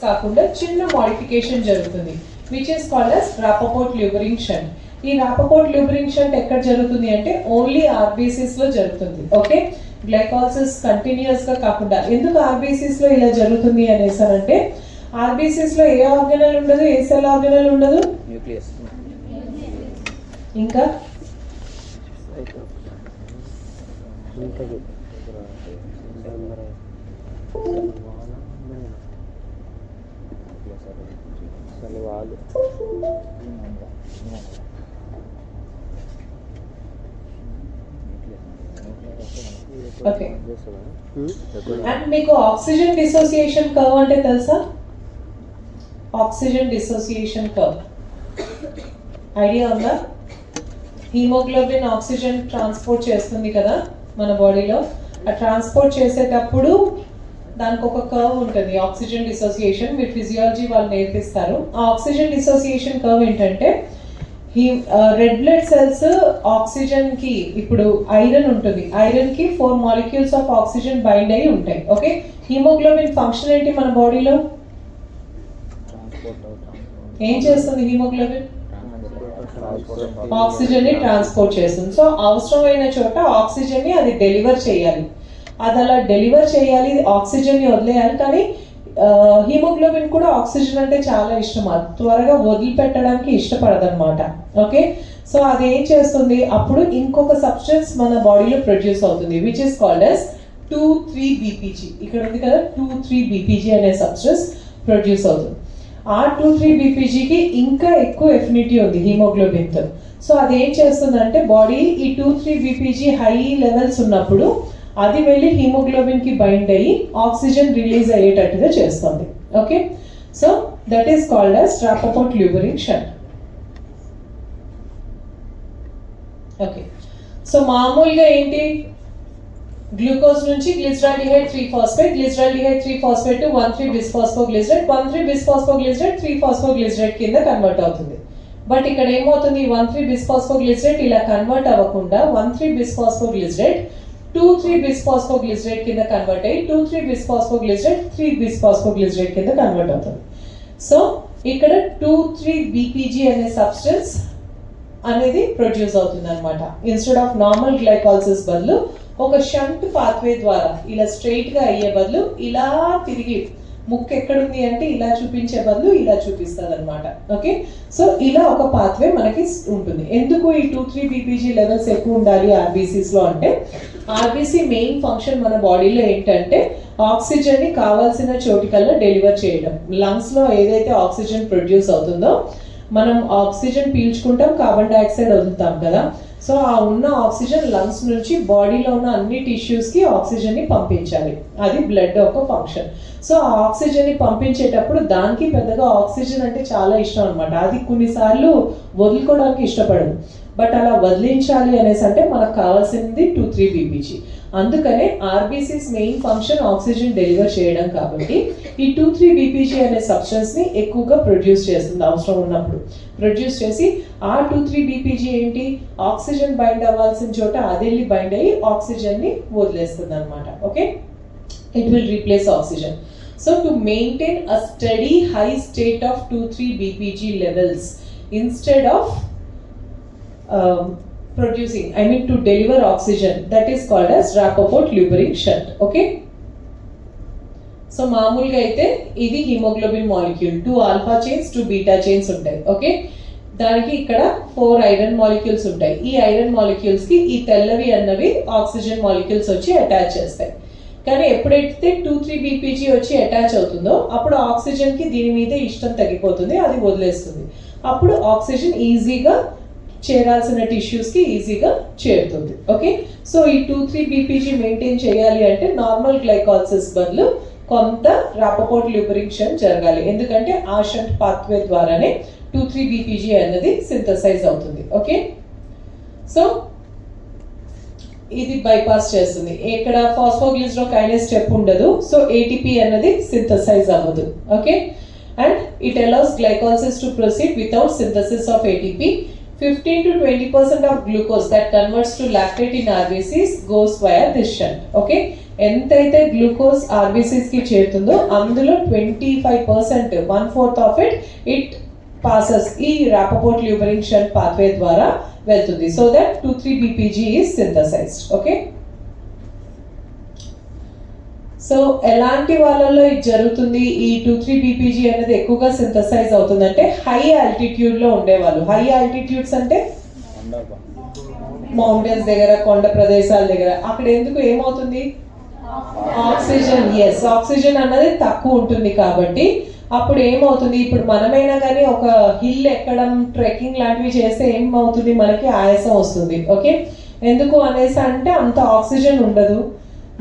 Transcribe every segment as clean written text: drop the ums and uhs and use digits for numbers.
కాకుండా చిన్న మోడిఫికేషన్ జరుగుతుంది which is called as Rapoport Luebering shunt. ఈ రాపపోర్ట్ ల్యూబరింగ్ షంట్ ఎక్కడ జరుగుతుంది అంటే ఓన్లీ ఆర్బీసీస్ లో జరుగుతుంది. ఓకే, గ్లైకాలసిస్ కంటిన్యూస్ గా కాకుండా. ఎందుకు ఆర్బీసీస్ లో ఇలా జరుగుతుంది అనేసారంటే ఆర్బీసీస్ లో ఏ ఆర్గనల్ ఉండదు, ఏ సెల్ ఆర్గనల్ ఉండదు, న్యూక్లియస్. ఇంకా ఓకే. అండ్ మీకు ఆక్సిజన్ డిసోసియేషన్ కర్వ్ అంటే తెలుసా? ఆక్సిజన్ డిసోసియేషన్ కర్వ్ ఐడియా ఉందా? హీమోగ్లోబిన్ ఆక్సిజన్ ట్రాన్స్పోర్ట్ చేస్తుంది కదా మన బాడీలో. ఆ ట్రాన్స్పోర్ట్ చేసేటప్పుడు దానికి ఒక కర్వ్ ఉంటుంది, ఆక్సిజన్ డిసోసియేషన్. మీరు ఫిజియాలజీ వాళ్ళు నేర్పిస్తారు. ఆ ఆక్సిజన్ డిసోసియేషన్ కర్వ్ ఏంటంటే రెడ్ బ్లడ్ సెల్స్ ఆక్సిజన్ కి, ఇప్పుడు ఐరన్ ఉంటుంది, ఐరన్ కి 4 మాలిక్యూల్స్ ఆఫ్ ఆక్సిజన్ బైండ్ అయ్యి ఉంటాయి. ఓకే, హీమోగ్లోబిన్ ఫంక్షన్ ఏంటి మన బాడీలో? ఏం చేస్తుంది హీమోగ్లోబిన్? ఆక్సిజన్ ని ట్రాన్స్పోర్ట్ చేస్తుంది. సో అవసరమైన చోట ఆక్సిజన్ ని అది డెలివర్ చేయాలి. అది అలా డెలివర్ చేయాలి, ఆక్సిజన్ ని వదిలేయాలి. కానీ హీమోగ్లోబిన్ కూడా ఆక్సిజన్ అంటే చాలా ఇష్టం, అది త్వరగా వదిలిపెట్టడానికి ఇష్టపడదు అనమాట. ఓకే, సో అది ఏం చేస్తుంది, అప్పుడు ఇంకొక సబ్స్టెన్స్ మన బాడీలో ప్రొడ్యూస్ అవుతుంది which is called as 2,3-BPG. ఇక్కడ ఉంది కదా 2,3-BPG అనే సబ్స్టెన్స్ ప్రొడ్యూస్ అవుతుంది. ఆ 2,3-BPGకి ఇంకా ఎక్కువ ఎఫినిటీ ఉంది హీమోగ్లోబిన్తో. సో అది ఏం చేస్తుందంటే బాడీ ఈ 2,3-BPG హై లెవెల్స్ ఉన్నప్పుడు అది వెళ్ళి హీమోగ్లోబిన్ కి బైండ్ అయ్యి ఆక్సిజన్ రిలీజ్ అయ్యేటట్టుగా చేస్తుంది. Okay, so that is called as Rapoport Luebering shunt. Okay, so మామూలుగా ఏంటి, గ్లూకోజ్ నుంచి glyceraldehyde three phosphate, glyceraldehyde three phosphate to one three bisphosphoglyceride, one three bisphosphoglyceride three phosphoglyceride కింద కన్వర్ట్ అవుతుంది. బట్ ఇక్కడ ఏమవుతుంది, 1,3-బిస్ఫాస్ఫోగ్లిసరైడ్ ఇలా కన్వర్ట్ అవ్వకుండా 1,3-బిస్ఫాస్ఫోగ్లిసరైడ్ 2,3-బిస్ఫాస్ఫోగ్లిసరైడ్ కింద కన్వర్ట్ అయ్యి 2,3-బిస్ఫాస్ఫోగ్లిసరైడ్ 3-బిస్ఫాస్ఫోగ్లిసరైడ్ కింద కన్వర్ట్ అవుతుంది. సో ఇక్కడ 2,3-BPG అనే సబ్స్టెన్స్ అనేది ప్రొడ్యూస్ అవుతుంది అనమాట. ఇన్స్టెడ్ ఆఫ్ నార్మల్ గ్లైకాలసిస్ బదులు ఒక షంట్ పాత్వే ద్వారా ఇలా స్ట్రైట్ గా అయ్యే బదులు ఇలా తిరిగి ముక్కు ఎక్కడుంది అంటే ఇలా చూపించే బదులు ఇలా చూపిస్తుంది అనమాట. ఓకే, సో ఇలా ఒక పాత్వే మనకి ఉంటుంది. ఎందుకు ఈ 2,3-BPG లెవెల్స్ ఎక్కువ ఉండాలి ఆర్బీసీస్ లో అంటే, ఆర్బీసీ మెయిన్ ఫంక్షన్ మన బాడీలో ఏంటంటే ఆక్సిజన్ ని కావాల్సిన చోటికల్లా డెలివర్ చేయడం. లంగ్స్ లో ఏదైతే ఆక్సిజన్ ప్రొడ్యూస్ అవుతుందో, మనం ఆక్సిజన్ పీల్చుకుంటాం, కార్బన్ డైఆక్సైడ్ వదులుతాం కదా. సో ఆ ఉన్న ఆక్సిజన్ లంగ్స్ నుంచి బాడీలో ఉన్న అన్ని టిష్యూస్ కి ఆక్సిజన్ ని పంపించాలి. అది బ్లడ్ ఒక ఫంక్షన్. సో ఆ ఆక్సిజన్ ని పంపించేటప్పుడు దానికి పెద్దగా ఆక్సిజన్ అంటే చాలా ఇష్టం అనమాట. అది కొన్నిసార్లు వదులుకోవడానికి ఇష్టపడదు. బట్ అలా వదిలించాలి అనేసి అంటే మనకు కావాల్సింది 2,3-BPG. అందుకనే RBCs main function oxygen deliver చేయడం కాబట్టి ఈ 2,3-BPG అనే సబ్స్టెన్స్ ని ఎక్కువగా ప్రొడ్యూస్ చేస్తుంది. అవసరం ఉన్నప్పుడు ప్రొడ్యూస్ చేసి ఆ 2,3-BPG ఏంటి, ఆక్సిజన్ బైండ్ అవ్వాల్సిన చోట అది వెళ్ళి బైండ్ అయ్యి ఆక్సిజన్ ని వదిలేస్తుంది అనమాట. Okay, it will replace oxygen. So to maintain a steady high state of 2,3-BPG levels instead of producing, I mean to deliver oxygen, that is called as Rapoport Luebering shunt. Okay, so మామూలుగా అయితే ఇది haemoglobin molecule, 2 alpha chains 2 beta chains ఉంటాయి. Okay, దానికి ఇక్కడ 4 iron molecules ఉంటాయి. ఈ iron molecules కి ఈ తెల్లవి అన్నవి ఆక్సిజన్ మాలిక్యూల్స్ వచ్చి అటాచ్ చేస్తాయి. కానీ ఎప్పుడైతే 2,3-BPG వచ్చి అటాచ్ అవుతుందో అప్పుడు ఆక్సిజన్ కి దీని మీద ఇష్టం తగ్గిపోతుంది, అది వదిలేస్తుంది. అప్పుడు ఆక్సిజన్ ఈజీగా చేరాల్సిన టిష్యూస్ కి ఈజీగా చేరుతుంది. ఓకే, సో ఈ 2,3-BPG మెయింటైన్ చేయాలి అంటే నార్మల్ గ్లైకాలసిస్ బదులు కొంత రాపపోర్ట్ ల్యూబరింగ్ షంట్ జరగాలి. ఎందుకంటే ఆ షంట్ పాత్వే ద్వారానే 2,3-BPG అనేది సింథసైజ్ అవుతుంది. ఓకే, సో ఇది బైపాస్ చేస్తుంది. ఇక్కడ ఫాస్ఫోగ్లిసరోకైనేస్ స్టెప్ ఉండదు, సో ఏటీపీ అన్నది సింథసైజ్ అవ్వదు. Okay, and it allows glycolysis to proceed without synthesis of ATP. 15 to 20% of glucose that converts to lactate in RBCs goes via this shunt. Okay, ఎంతైతే glucose RBCs కి చేరుతుందో అందులో 25%, 1/4 of it passes ఈ రాపపోర్ట్ Luebering shunt pathway ద్వారా వెళ్తుంది. So that 2,3 BPG is synthesised. Okay, so ఎలాంటి వాళ్ళలో ఇది జరుగుతుంది? ఈ 2,3 BPG అనేది ఎక్కువగా సింథసైజ్ అవుతుందంటే హై ఆల్టిట్యూడ్ లో ఉండేవాళ్ళు. హై ఆల్టిట్యూడ్స్ అంటే మౌంటైన్స్ దగ్గర, కొండ ప్రదేశాల దగ్గర. అక్కడ ఎందుకు ఏమవుతుంది? ఆక్సిజన్, ఎస్, ఆక్సిజన్ అన్నది తక్కువ ఉంటుంది కాబట్టి అప్పుడు ఏమవుతుంది? ఇప్పుడు మనమైనా కానీ ఒక హిల్ ఎక్కడం, ట్రెక్కింగ్ లాంటివి చేస్తే ఏమవుతుంది? మనకి ఆయాసం వస్తుంది. ఓకే, ఎందుకు అనేసి అంటే అంత ఆక్సిజన్ ఉండదు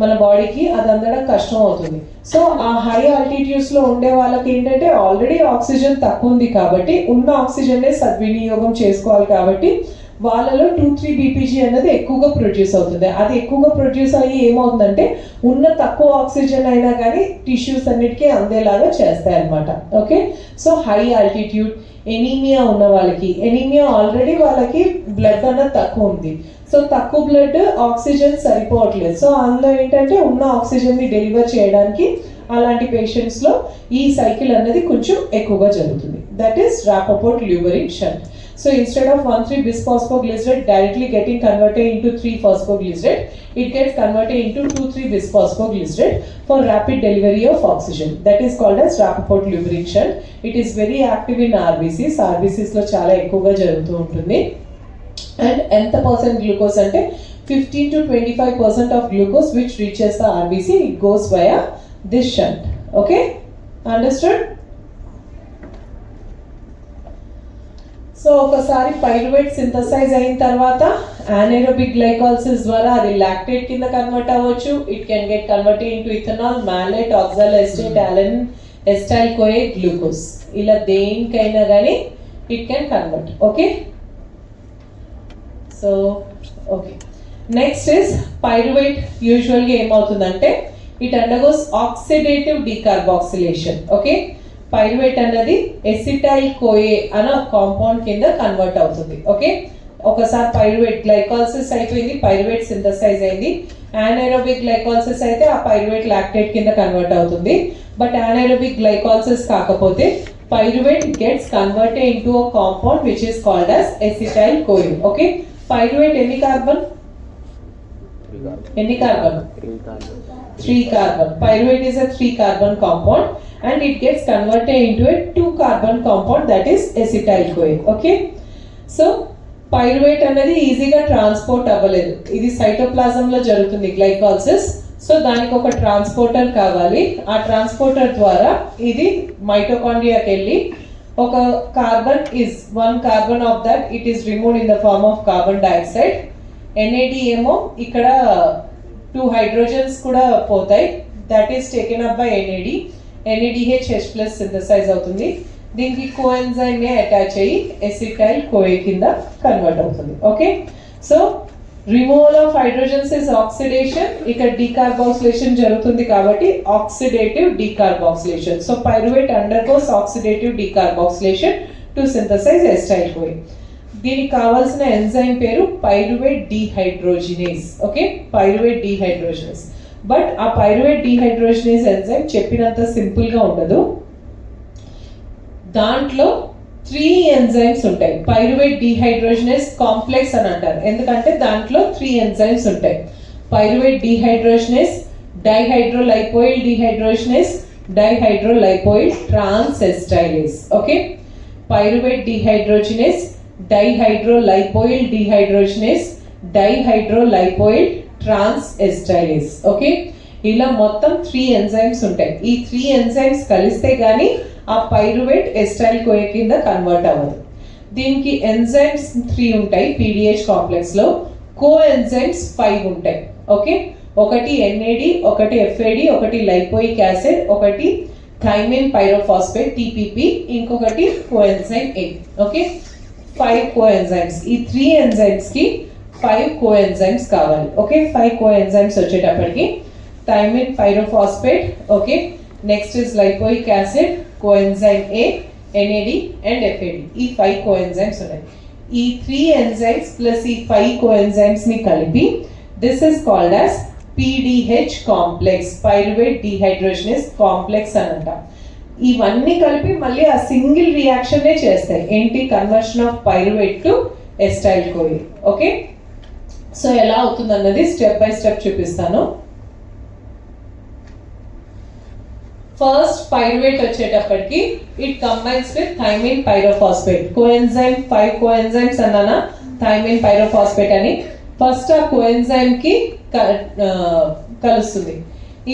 మన బాడీకి, అది అందడం కష్టం అవుతుంది. సో ఆ హై ఆల్టిట్యూడ్స్ లో ఉండే వాళ్ళకి ఏంటంటే ఆల్రెడీ ఆక్సిజన్ తక్కువ ఉంది కాబట్టి ఉన్న ఆక్సిజన్నే సద్వినియోగం చేసుకోవాలి కాబట్టి వాళ్ళలో 2,3 BPG అనేది ఎక్కువగా ప్రొడ్యూస్ అవుతుంది. అది ఎక్కువగా ప్రొడ్యూస్ అయ్యి ఏమవుతుందంటే ఉన్న తక్కువ ఆక్సిజన్ అయినా కానీ టిష్యూస్ అన్నిటికీ అందేలాగా చేస్తాయి అన్నమాట. Okay, so high altitude, anaemia ఉన్న వాళ్ళకి, ఎనీమియా ఆల్రెడీ వాళ్ళకి బ్లడ్ అన్నది తక్కువ ఉంది. సో తక్కువ బ్లడ్, ఆక్సిజన్ సరిపోవట్లేదు. సో అందులో ఏంటంటే ఉన్న ఆక్సిజన్ని డెలివర్ చేయడానికి అలాంటి పేషెంట్స్లో ఈ సైకిల్ అనేది కొంచెం ఎక్కువగా జరుగుతుంది. That is Rapoport Luebering shunt. So instead of 1,3 bisphosphoglycerate directly getting converted into 3-phosphoglycerate, it gets converted into 2,3 bisphosphoglycerate for rapid delivery of oxygen. That is called as Rapoport Luebering shunt. It is very active in RBCs. RBCs లో చాలా ఎక్కువగా జరుగుతూ ఉంటుంది. And ఎంత percent glucose అంటే 15 to 25% of glucose which reaches the RBC, it goes via this shunt. Okay, understood? So ఒకసారి pyruvate synthesise అయిన తర్వాత anaerobic glycolysis ద్వారా అది లాక్టేట్ కింద కన్వర్ట్ అవ్వచ్చు. It can get converted into ethanol, malate, oxaloacetate, alanine, acetyl CoA, glucose. ఇలా దేనికైనా కానీ it can convert. Okay, so okay, next is pyruvate. యూజువల్గా ఏమవుతుందంటే it undergoes oxidative decarboxylation. Okay, pyruvate అన్నది ఎసిటైల్ కోయే అనే compound కింద convert అవుతుంది. Okay, ఒకసారి పైరువేట్ గ్లైకాలసిస్ అయిపోయింది, పైరువేట్ సింథసైజ్ అయింది. anaerobic glycolysis అయితే ఆ పైరువేట్ లాక్టేట్ కింద కన్వర్ట్ అవుతుంది. బట్ anaerobic glycolysis కాకపోతే pyruvate gets converted into a compound which is called as acetyl CoA. Okay, pyruvate ఎన్ని carbon? 3 carbon. Pyruvate is a 3 carbon compound and it gets converted into a 2 carbon compound, that is acetyl CoA. Okay, so pyruvate అనేది ఈజీగా transport అవ్వలేదు. ఇది cytoplasm లో జరుగుతుంది glycolysis. So దానికి ఒక transporter కావాలి. ఆ ట్రాన్స్పోర్టర్ ద్వారా ఇది మైటోకాండ్రియాకి వెళ్ళి ఒక carbon is 1 carbon of that it is removed in the form of carbon dioxide. NAD ఏమో ఇక్కడ 2 hydrogens కూడా పోతాయి. That is taken up by NAD. NADH+ synthesise అవుతుంది. దీనికి కోఎంజైమ్ అటాచ్ అయ్యి ఎసిటైల్ కోఏ కింద కన్వర్ట్ అవుతుంది. Okay, so removal of hydrogens is oxidation. ఇక్కడ డీకార్బాక్సిలేషన్ జరుగుతుంది కాబట్టి oxidative decarboxylation. So pyruvate undergoes oxidative decarboxylation to synthesise acetyl CoA. దీనికి కావాల్సిన ఎంజైమ్ పేరు pyruvate dehydrogenase. Okay, pyruvate dehydrogenase. But ఆ పైరువేట్ డీహైడ్రోజినేస్ ఎంజైమ్ చెప్పినంత సింపుల్ గా ఉండదు. దాంట్లో 3 ఎంజైమ్స్ ఉంటాయి. పైరువేట్ డీహైడ్రోజినేస్ కాంప్లెక్స్ అని అంటారు, ఎందుకంటే దాంట్లో 3 ఎంజైమ్స్ ఉంటాయి. Pyruvate dehydrogenase, dihydrolipoyl dehydrogenase, dihydrolipoyl transacetylase. Okay, pyruvate dehydrogenase, dihydrolipoyl dehydrogenase, dihydrolipoyl transacetylase. Okay, ఇలా మొత్తం 3 ఎంజైమ్స్ ఉంటాయి. ఈ 3 ఎంజైమ్స్ కలిస్తే గానీ ఆ పైరువేట్ ఎస్టైల్ కోఏ కింద కన్వర్ట్ అవ్వదు. దీనికి ఎంజైమ్స్ 3 ఉంటాయి PDH కాంప్లెక్స్ లో. కో ఎంజైమ్స్ 5 ఉంటాయి. ఓకే, ఒకటి NAD, ఒకటి FAD, ఒకటి లైపోయిక్ యాసిడ్, ఒకటి థైమిన్ పైరోఫాస్ఫేట్ TPP, ఇంకొకటి కోఎంజైమ్ A. Okay, 5 coenzymes. ఈ 3 ఎంజైమ్స్ కి 5 కోఎంజైమ్స్ కావాలి. ఓకే, 5 కోఎంజైమ్స్ వచ్చేటప్పటికి thiamine pyrophosphate, okay, next is lipoic acid, coenzyme A, NAD and FAD. ఈ 5 కోఎంజైమ్స్ ఉన్నాయి. ఈ 3 ఎంజైమ్స్ ప్లస్ ఈ 5 కోఎంజైమ్స్ ని కలిపి this is called as PDH complex, pyruvate dehydrogenase complex అని అంటాం. ఇవన్నీ కలిపి మళ్ళీ ఆ సింగిల్ రియాక్షనే చేస్తాయి. ఏంటి? Conversion of pyruvate to acetyl CoA. Okay, so ఎలా అవుతుంది అన్నది స్టెప్ బై స్టెప్ చూపిస్తాను. ఫస్ట్ పైరువేట్ వచ్చేటప్పటికి it combines with thiamine pyrophosphate. Coenzyme 5 coenzymes అన్నానా, థైమిన్ పైరోఫాస్ఫేట్ అని. ఫస్ట్ ఆ కోఎంజైమ్ కి కలుస్తుంది.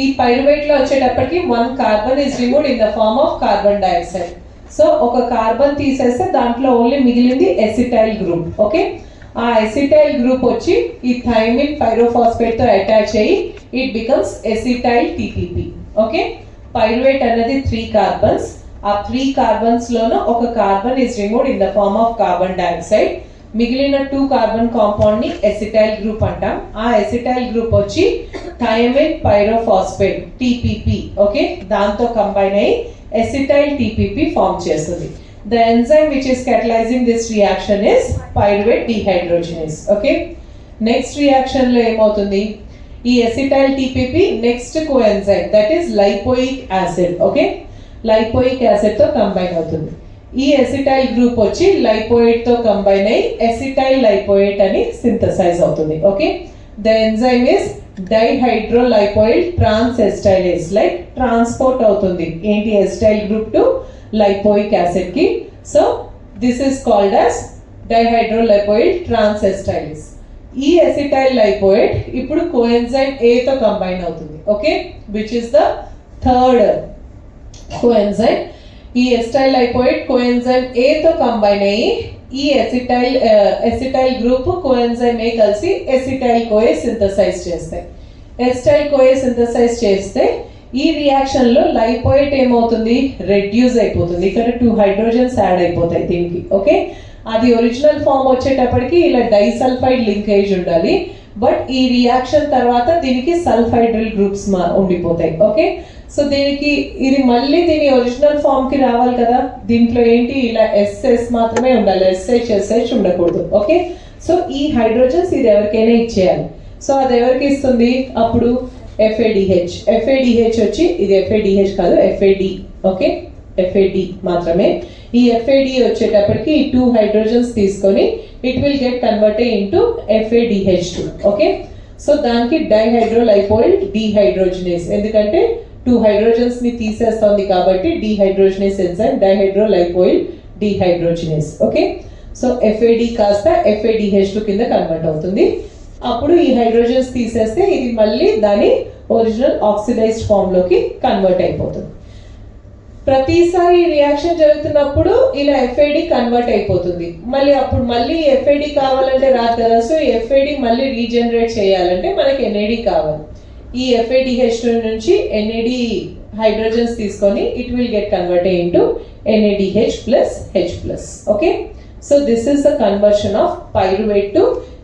ఈ పైరువేట్ లో వచ్చేటప్పటికి 1 carbon is removed in the form of carbon dioxide. So ఒక కార్బన్ తీసేస్తే దాంట్లో ఓన్లీ మిగిలింది ఎసిటైల్ గ్రూప్. ఓకే, ఆ ఎసిటైల్ గ్రూప్ వచ్చి ఈ థైమిన్ పైరోఫాస్ఫేట్ తో అటాచ్ అయ్యి it becomes acetyl TPP. Okay, pyruvate అనేది 3 కార్బన్స్. ఆ 3 కార్బన్స్ లోనూ ఒక carbon is removed in the form of carbon dioxide. మిగిలిన 2 కార్బన్ కాంపౌండ్ ని ఎసిటైల్ గ్రూప్ అంటాం. ఆ ఎసిటైల్ గ్రూప్ వచ్చి థైమిన్ పైరోఫాస్ఫేట్ టీపీపీ. ఓకే, దాంతో కంబైన్ అయ్యి ఎసిటైల్ టీపీపీ ఫార్మ్ చేస్తుంది. The enzyme which is catalyzing this reaction is pyruvate dehydrogenase. Okay, next reaction లో ఏమవుతుంది? ఈ acetyl TPP next coenzyme that is lipoic acid. Okay, lipoic acid తో combine అవుతుంది. ఈ acetyl group వచ్చి లైపోయిడ్ తో కంబైన్ అయ్యి ఎసిటైల్ లైపోయిట్ అని సింథసైజ్ అవుతుంది. Okay, the enzyme is dihydrolipoyl transacetylase. Like transport అవుతుంది ఏంటి? Acetyl group to lipoic acid ki. So this is called as dihydrolipoyl transestylase. ఈ ఎసిటైల్ లైపోయిడ్ ఇప్పుడు కోఎంజైమ్ A తో కంబైన్ అవుతుంది. Okay, which is the third coenzyme. ఈ acetyl లైపోయిడ్ coenzyme A తో combine అయ్యి ఈ ఎసిటైల్ గ్రూప్ కోఎంజైమ్ A కలిసి acetyl కోఏ synthesise చేస్తాయి. ఎసిటైల్ కోఏ సింథసైజ్ చేస్తే ఈ రియాక్షన్ లో లైపోయిట్ ఏమవుతుంది? రెడ్యూస్ అయిపోతుంది. ఇక్కడ 2 హైడ్రోజన్స్ యాడ్ అయిపోతాయి దీనికి. ఓకే, అది ఒరిజినల్ ఫామ్ వచ్చేటప్పటికి ఇలా డైసల్ఫైడ్ లింకేజ్ ఉండాలి. బట్ ఈ రియాక్షన్ తర్వాత దీనికి సల్ఫైడ్రిల్ గ్రూప్స్ ఉండిపోతాయి. ఓకే, సో దీనికి ఇది మళ్ళీ దీని ఒరిజినల్ ఫామ్ కి రావాలి కదా. దీంట్లో ఏంటి? ఇలా ఎస్ఎస్ మాత్రమే ఉండాలి, ఎస్హెచ్ ఉండకూడదు. ఓకే, సో ఈ హైడ్రోజన్స్ ఇది ఎవరికైనా ఇచ్చేయాలి. సో అది ఎవరికి ఇస్తుంది? అప్పుడు FADH. FADH వచ్చి ఇది FADH కాదు, FAD. ఓకే, FAD మాత్రమే. ఈ FAD వచ్చేటప్పటికి 2 హైడ్రోజన్స్ తీసుకొని it will get converted into FADH2. Okay, so దానికి డైహైడ్రోలైపోయిల్ డిహైడ్రోజనేస్, ఎందుకంటే 2 హైడ్రోజన్స్ ని తీసేస్తుంది కాబట్టి dehydrogenase enzyme dihydrolipoyl dehydrogenase. Okay, so FAD కాస్త FADH2 కింద కన్వర్ట్ అవుతుంది. అప్పుడు ఈ హైడ్రోజన్స్ తీసేస్తే ఇది మళ్ళీ దాని ఒరిజినల్ ఆక్సిడైజ్డ్ ఫామ్ లోకి కన్వర్ట్ అయిపోతుంది. ప్రతిసారి రియాక్షన్ జరుగుతున్నప్పుడు ఇలా FAD కన్వర్ట్ అయిపోతుంది. మళ్ళీ FAD కావాలంటే రాదు కదా. సో FAD మళ్ళీ రీజనరేట్ చేయాలంటే మనకి NAD కావాలి. ఈ FADH2 నుంచి NAD హైడ్రోజన్స్ తీసుకొని it will get converted into NADH plus H plus. Okay, so this is the conversion of pyruvate to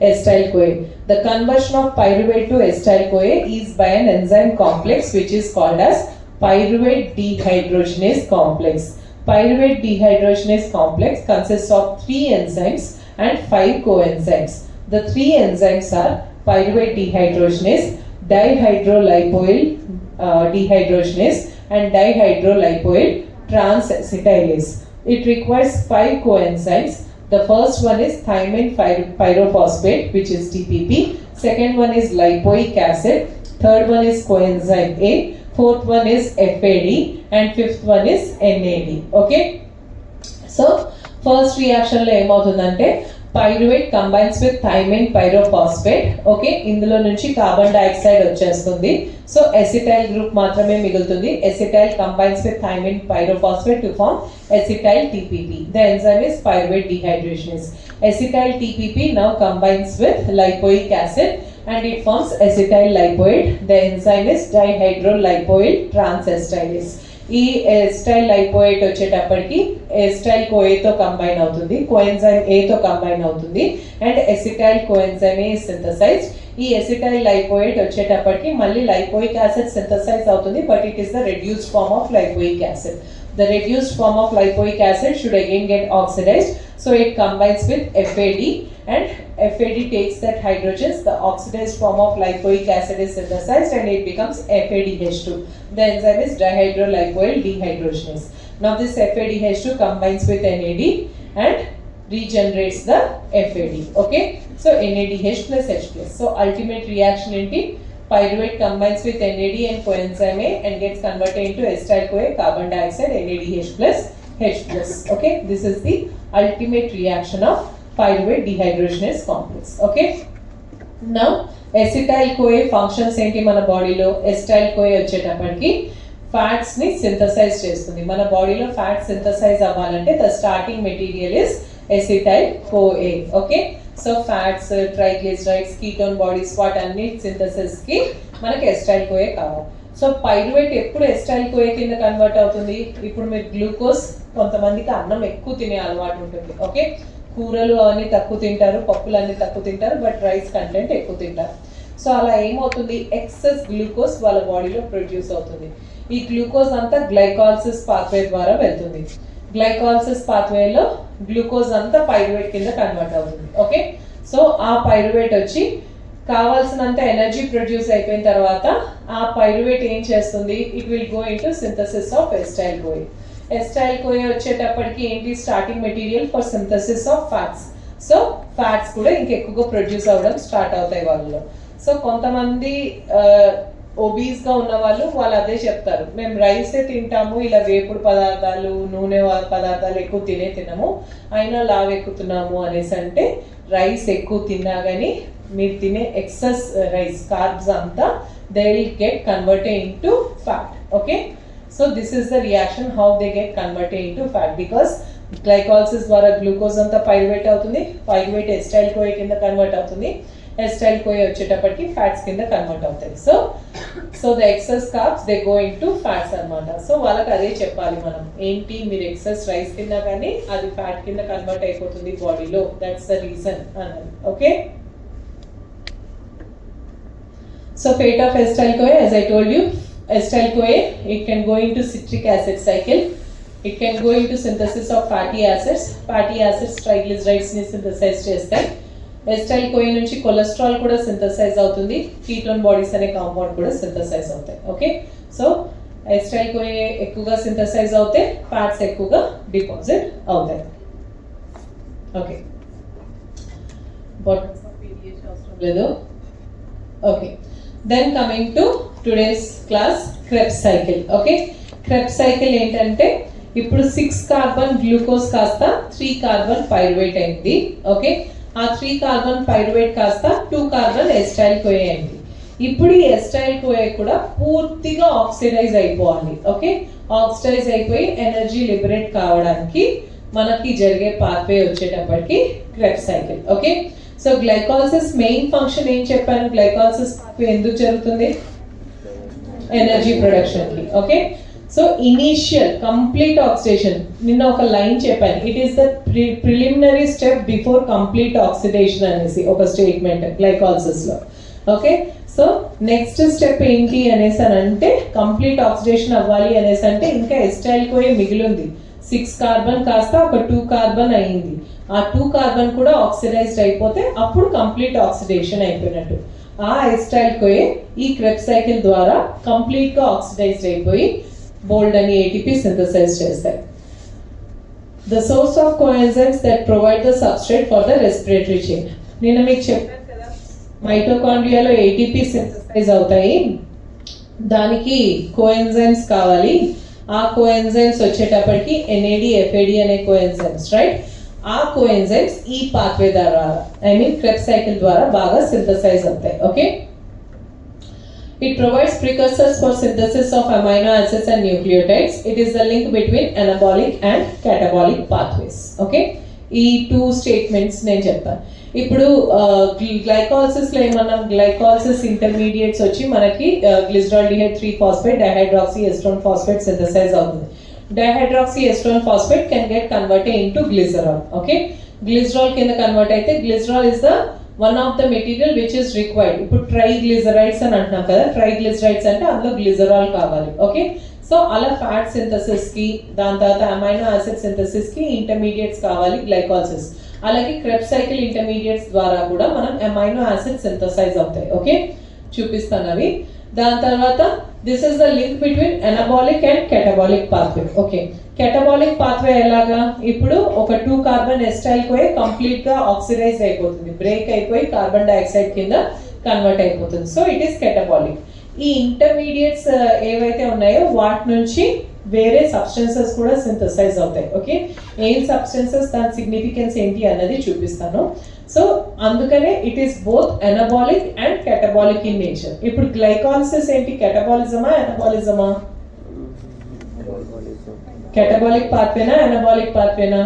acetyl CoA. The conversion of pyruvate to acetyl CoA is by an enzyme complex which is called as pyruvate dehydrogenase complex. Pyruvate dehydrogenase complex consists of 3 enzymes and 5 coenzymes. The 3 enzymes are pyruvate dehydrogenase, dihydrolipoyl dehydrogenase and dihydrolipoyl transacetylase. It requires 5 coenzymes. The first one is thymine pyrophosphate, which is TPP. Second one is lipoic acid. Third one is coenzyme A. Fourth one is FAD. And fifth one is NAD. Okay. So first reaction lo ఏమవుతుందంటే pyruvate combines with thiamine pyrophosphate. Okay, ఇందులో నుంచి carbon dioxide వచ్చేస్తుంది. So acetyl group మాత్రమే మిగులుతుంది. Acetyl combines with thiamine pyrophosphate to form acetyl TPP. The enzyme is pyruvate dehydrogenase. Acetyl TPP now combines with lipoic acid and it forms acetyl lipoid. The enzyme is dihydrolipoyl transestylase. ఈ acetyl lipoid వచ్చేటప్పటికి acetyl CoA తో combine అవుతుంది, coenzyme A తో combine అవుతుంది and acetyl coenzyme A synthesise. ఈ acetyl lipoid వచ్చేటప్పటికి మళ్ళీ lipoic acid synthesise అవుతుంది, but it is the reduced form of lipoic acid. The reduced form of lipoic acid should again get oxidized. So it combines with FAD, and FAD takes that hydrogens, the oxidized form of lipoic acid is synthesized and it becomes FADH2. The enzyme is dihydrolipoyl dehydrogenase. Now this FADH2 combines with NAD and regenerates the FAD. Okay, so NADH plus H plus. So ultimate reaction into pyruvate combines with NAD and coenzyme A and gets converted into acetyl-CoA, carbon dioxide, NADH plus H plus. Okay, this is the ultimate reaction of pyruvate dehydrogenase complex. Okay, now acetyl-CoA functions ఏంటి మన బాడీలో? acetyl-CoA వచ్చేటప్పటికి fats ని synthesise చేస్తుంది. మన బాడీలో fat synthesize అవ్వాలంటే the starting material is acetyl-CoA. Okay, so fats, triglycerides, ketone bodies వాటన్ని సింథసిస్ కి మనకి acetyl-CoA కావాలి. సో పైరువేట్ ఎప్పుడు acetyl-CoA కింద కన్వర్ట్ అవుతుంది? ఇప్పుడు మీరు గ్లూకోజ్, కొంతమందికి అన్నం ఎక్కువ తినే అలవాటు ఉంటుంది. ఓకే, కూరలు అవన్నీ తక్కువ తింటారు, పప్పులు అన్ని తక్కువ తింటారు, బట్ రైస్ కంటెంట్ ఎక్కువ తింటారు. సో అలా ఏమవుతుంది? ఎక్సెస్ గ్లూకోజ్ వాళ్ళ బాడీలో ప్రొడ్యూస్ అవుతుంది. ఈ గ్లూకోజ్ అంతా గ్లైకాలసిస్ పాత్వే ద్వారా వెళ్తుంది. గ్లైకాలసిస్ పాత్వేలో గ్లూకోజ్ అంతా పైరువేట్ కింద కన్వర్ట్ అవుతుంది. ఓకే, సో ఆ పైరువేట్ వచ్చి కావాల్సినంత ఎనర్జీ ప్రొడ్యూస్ అయిపోయిన తర్వాత ఆ పైరువేట్ ఏం చేస్తుంది? It will go into synthesis of acetyl-CoA. acetyl-CoA వచ్చేటప్పటికి ఏంటి? Starting material for synthesis of fats. So fats కూడా ఇంకెక్కువగా ప్రొడ్యూస్ అవ్వడం స్టార్ట్ అవుతాయి వాళ్ళలో. సో కొంతమంది ఒబీస్ గా ఉన్న వాళ్ళు అదే చెప్తారు, మేము రైసే తింటాము, ఇలా వేపుడు పదార్థాలు, నూనె పదార్థాలు ఎక్కువ తినము, అయినా లావ్ ఎక్కుతున్నాము అనేసి. అంటే రైస్ ఎక్కువ తిన్నా కానీ మీరు తినే ఎక్సెస్ రైస్ కార్బ్స్ అంతా they will get converted into fat. Okay, so this is the reaction how they get converted into fat. Because glycolysis ద్వారా గ్లూకోజ్ అంతా పైరువేట్ అవుతుంది, పైరువేట్ acetyl-CoA కింద కన్వర్ట్ అవుతుంది, acetyl-CoA వచ్చేటప్పటికి ఫ్యాట్స్ కింద కన్వర్ట్ అవుతాయి. So the excess carbs they go into fats అనమాట. So వాళ్ళకి అదే చెప్పాలి మనం, ఏంటి మీరు ఎక్సెస్ రైస్ తిన్నా కానీ అది ఫ్యాట్ కింద కన్వర్ట్ అయిపోతుంది బాడీలో, దట్స్ ద రీజన్ అన్నది. Okay, so fate of acetyl-CoA, as I told you, acetyl-CoA it can go into citric acid cycle, it can go into synthesis of fatty acids. Fatty acids triglycerides ని synthesise చేస్తాయి. acetyl-CoA నుంచి cholesterol కూడా synthesise అవుతుంది, ketone bodies అనే compound కూడా synthesise అవుతాయి. Okay, so acetyl-CoA ఎక్కువగా synthesise అవుతే ఫ్యాట్స్ ఎక్కువగా డిపాజిట్ అవుతాయి. ఓకే, బట్ అవసరం లేదు. Okay, then coming to today's class, Krebs cycle. Okay, Krebs cycle ఏంటంటే ఇప్పుడు 6 కార్బన్ గ్లూకోజ్ కాస్త 3 కార్బన్ పైరువేట్ అయింది. ఓకే, ఆ 3 కార్బన్ పైరువేట్ కాస్త 2 కార్బన్ acetyl-CoA అయింది. ఇప్పుడు ఈ acetyl-CoA కూడా పూర్తిగా ఆక్సిడైజ్ అయిపోవాలి. ఓకే, ఆక్సిడైజ్ అయిపోయి ఎనర్జీ లిబరేట్ కావడానికి మనకి జరిగే పాత్వే వచ్చేటప్పటికి Krebs cycle. Okay, so glycolysis main function ఏం చెప్పాను? గ్లైకాలసిస్ పాత్వే ఎందుకు జరుగుతుంది? ఎనర్జీ ప్రొడక్షన్ కి. Okay, so initial complete oxidation, నిన్న ఒక లైన్ చెప్పాను, it is the preliminary step before complete oxidation అనేసి ఒక స్టేట్మెంట్ గ్లైకాలసిస్ లో. ఓకే, సో నెక్స్ట్ స్టెప్ ఏంటి అనేసి అని అంటే కంప్లీట్ ఆక్సిడేషన్ అవ్వాలి అనేసి అంటే ఇంకా acetyl-CoA మిగిలింది. 6 కార్బన్ కాస్త ఒక 2 కార్బన్ అయింది. ఆ 2 కార్బన్ కూడా ఆక్సిడైజ్డ్ అయిపోతే అప్పుడు కంప్లీట్ ఆక్సిడేషన్ అయిపోయినట్టు. ఆ acetyl-CoA ఈ క్రెబ్స్ సైకిల్ ద్వారా కంప్లీట్ గా ఆక్సిడైజ్డ్ అయిపోయి బోల్డ్ అని ఏటీపీ సింథసైజ్ చేస్తాయి. The source of coenzymes that provide the substrate for the respiratory chain. నేను మీకు చెప్పాను కదా, మైటోకాండ్రియాలో ఏటీపీ సింథసైజ్ అవుతాయి, దానికి కోఎంజైమ్స్ కావాలి. ఆ కోఎంజైమ్స్ వచ్చేటప్పటికి NAD, FAD అనే కోఎంజైమ్స్, రైట్? ఆ కోఎంజైమ్స్ ఈ పాత్వే ద్వారా, ఐ మీన్ క్రెబ్స్ సైకిల్ ద్వారా బాగా సింథసైజ్ అవుతాయి. Okay, it provides precursors for synthesis of amino acids and nucleotides. It is the link between anabolic and catabolic pathways. Okay, ఈ 2 statements నేను చెప్తాను. ఇప్పుడు గ్లైకాలసిస్ లో ఏమన్నా గ్లైకాలసిస్ ఇంటర్మీడియట్స్ వచ్చి మనకి glyceraldehyde three phosphate dihydroxy acetone phosphate synthesize అవుతుంది. Dihydroxy acetone phosphate can get converted into glycerol. Okay, glycerol కింద కన్వర్ట్ అయితే glycerol is the one of the material which is required. ఇప్పుడు ట్రైగ్లిజరైడ్స్ అని అంటున్నాం కదా, ట్రైగ్లిజరైడ్స్ అంటే అందులో గ్లిజరాల్ కావాలి. ఓకే, సో అలా ఫ్యాట్ సింథసిస్ కి, దాని తర్వాత అమైనో యాసిడ్ సింథసిస్ కి ఇంటర్మీడియట్స్ కావాలి, గ్లైకాలసిస్. అలాగే క్రెబ్స్ సైకిల్ ఇంటర్మీడియట్స్ ద్వారా కూడా మనం అమైనో యాసిడ్ సింథసైజ్ అవుతాయి. ఓకే, చూపిస్తాను అవి. దాని తర్వాత this is the link between anabolic and catabolic pathway. Okay, catabolic pathway ఎలాగా, ఇప్పుడు ఒక 2 కార్బన్ ఎస్టైల్ కోయ్ కంప్లీట్ గా ఆక్సిడైజ్ అయిపోతుంది, బ్రేక్ అయిపోయి కార్బన్ డైఆక్సైడ్ కింద కన్వర్ట్ అయిపోతుంది. So it is catabolic. ఈ ఇంటర్మీడియట్స్ ఏవైతే ఉన్నాయో వాటి నుంచి వేరే సబ్స్టెన్సెస్ కూడా సింథసైజ్ అవుతాయి. ఓకే, ఏం సబ్స్టెన్సెస్, దాని సిగ్నిఫికెన్స్ ఏంటి అన్నది చూపిస్తాను. సో అందుకనే it is both anabolic and catabolic in nature. ఇప్పుడు గ్లైకాలసిస్ ఏంటి, కెటబాలిజమా ఎనబాలిజమా? కెటబాలిక్ పాత్వేనా ఎనబాలిక్ పాత్వేనా?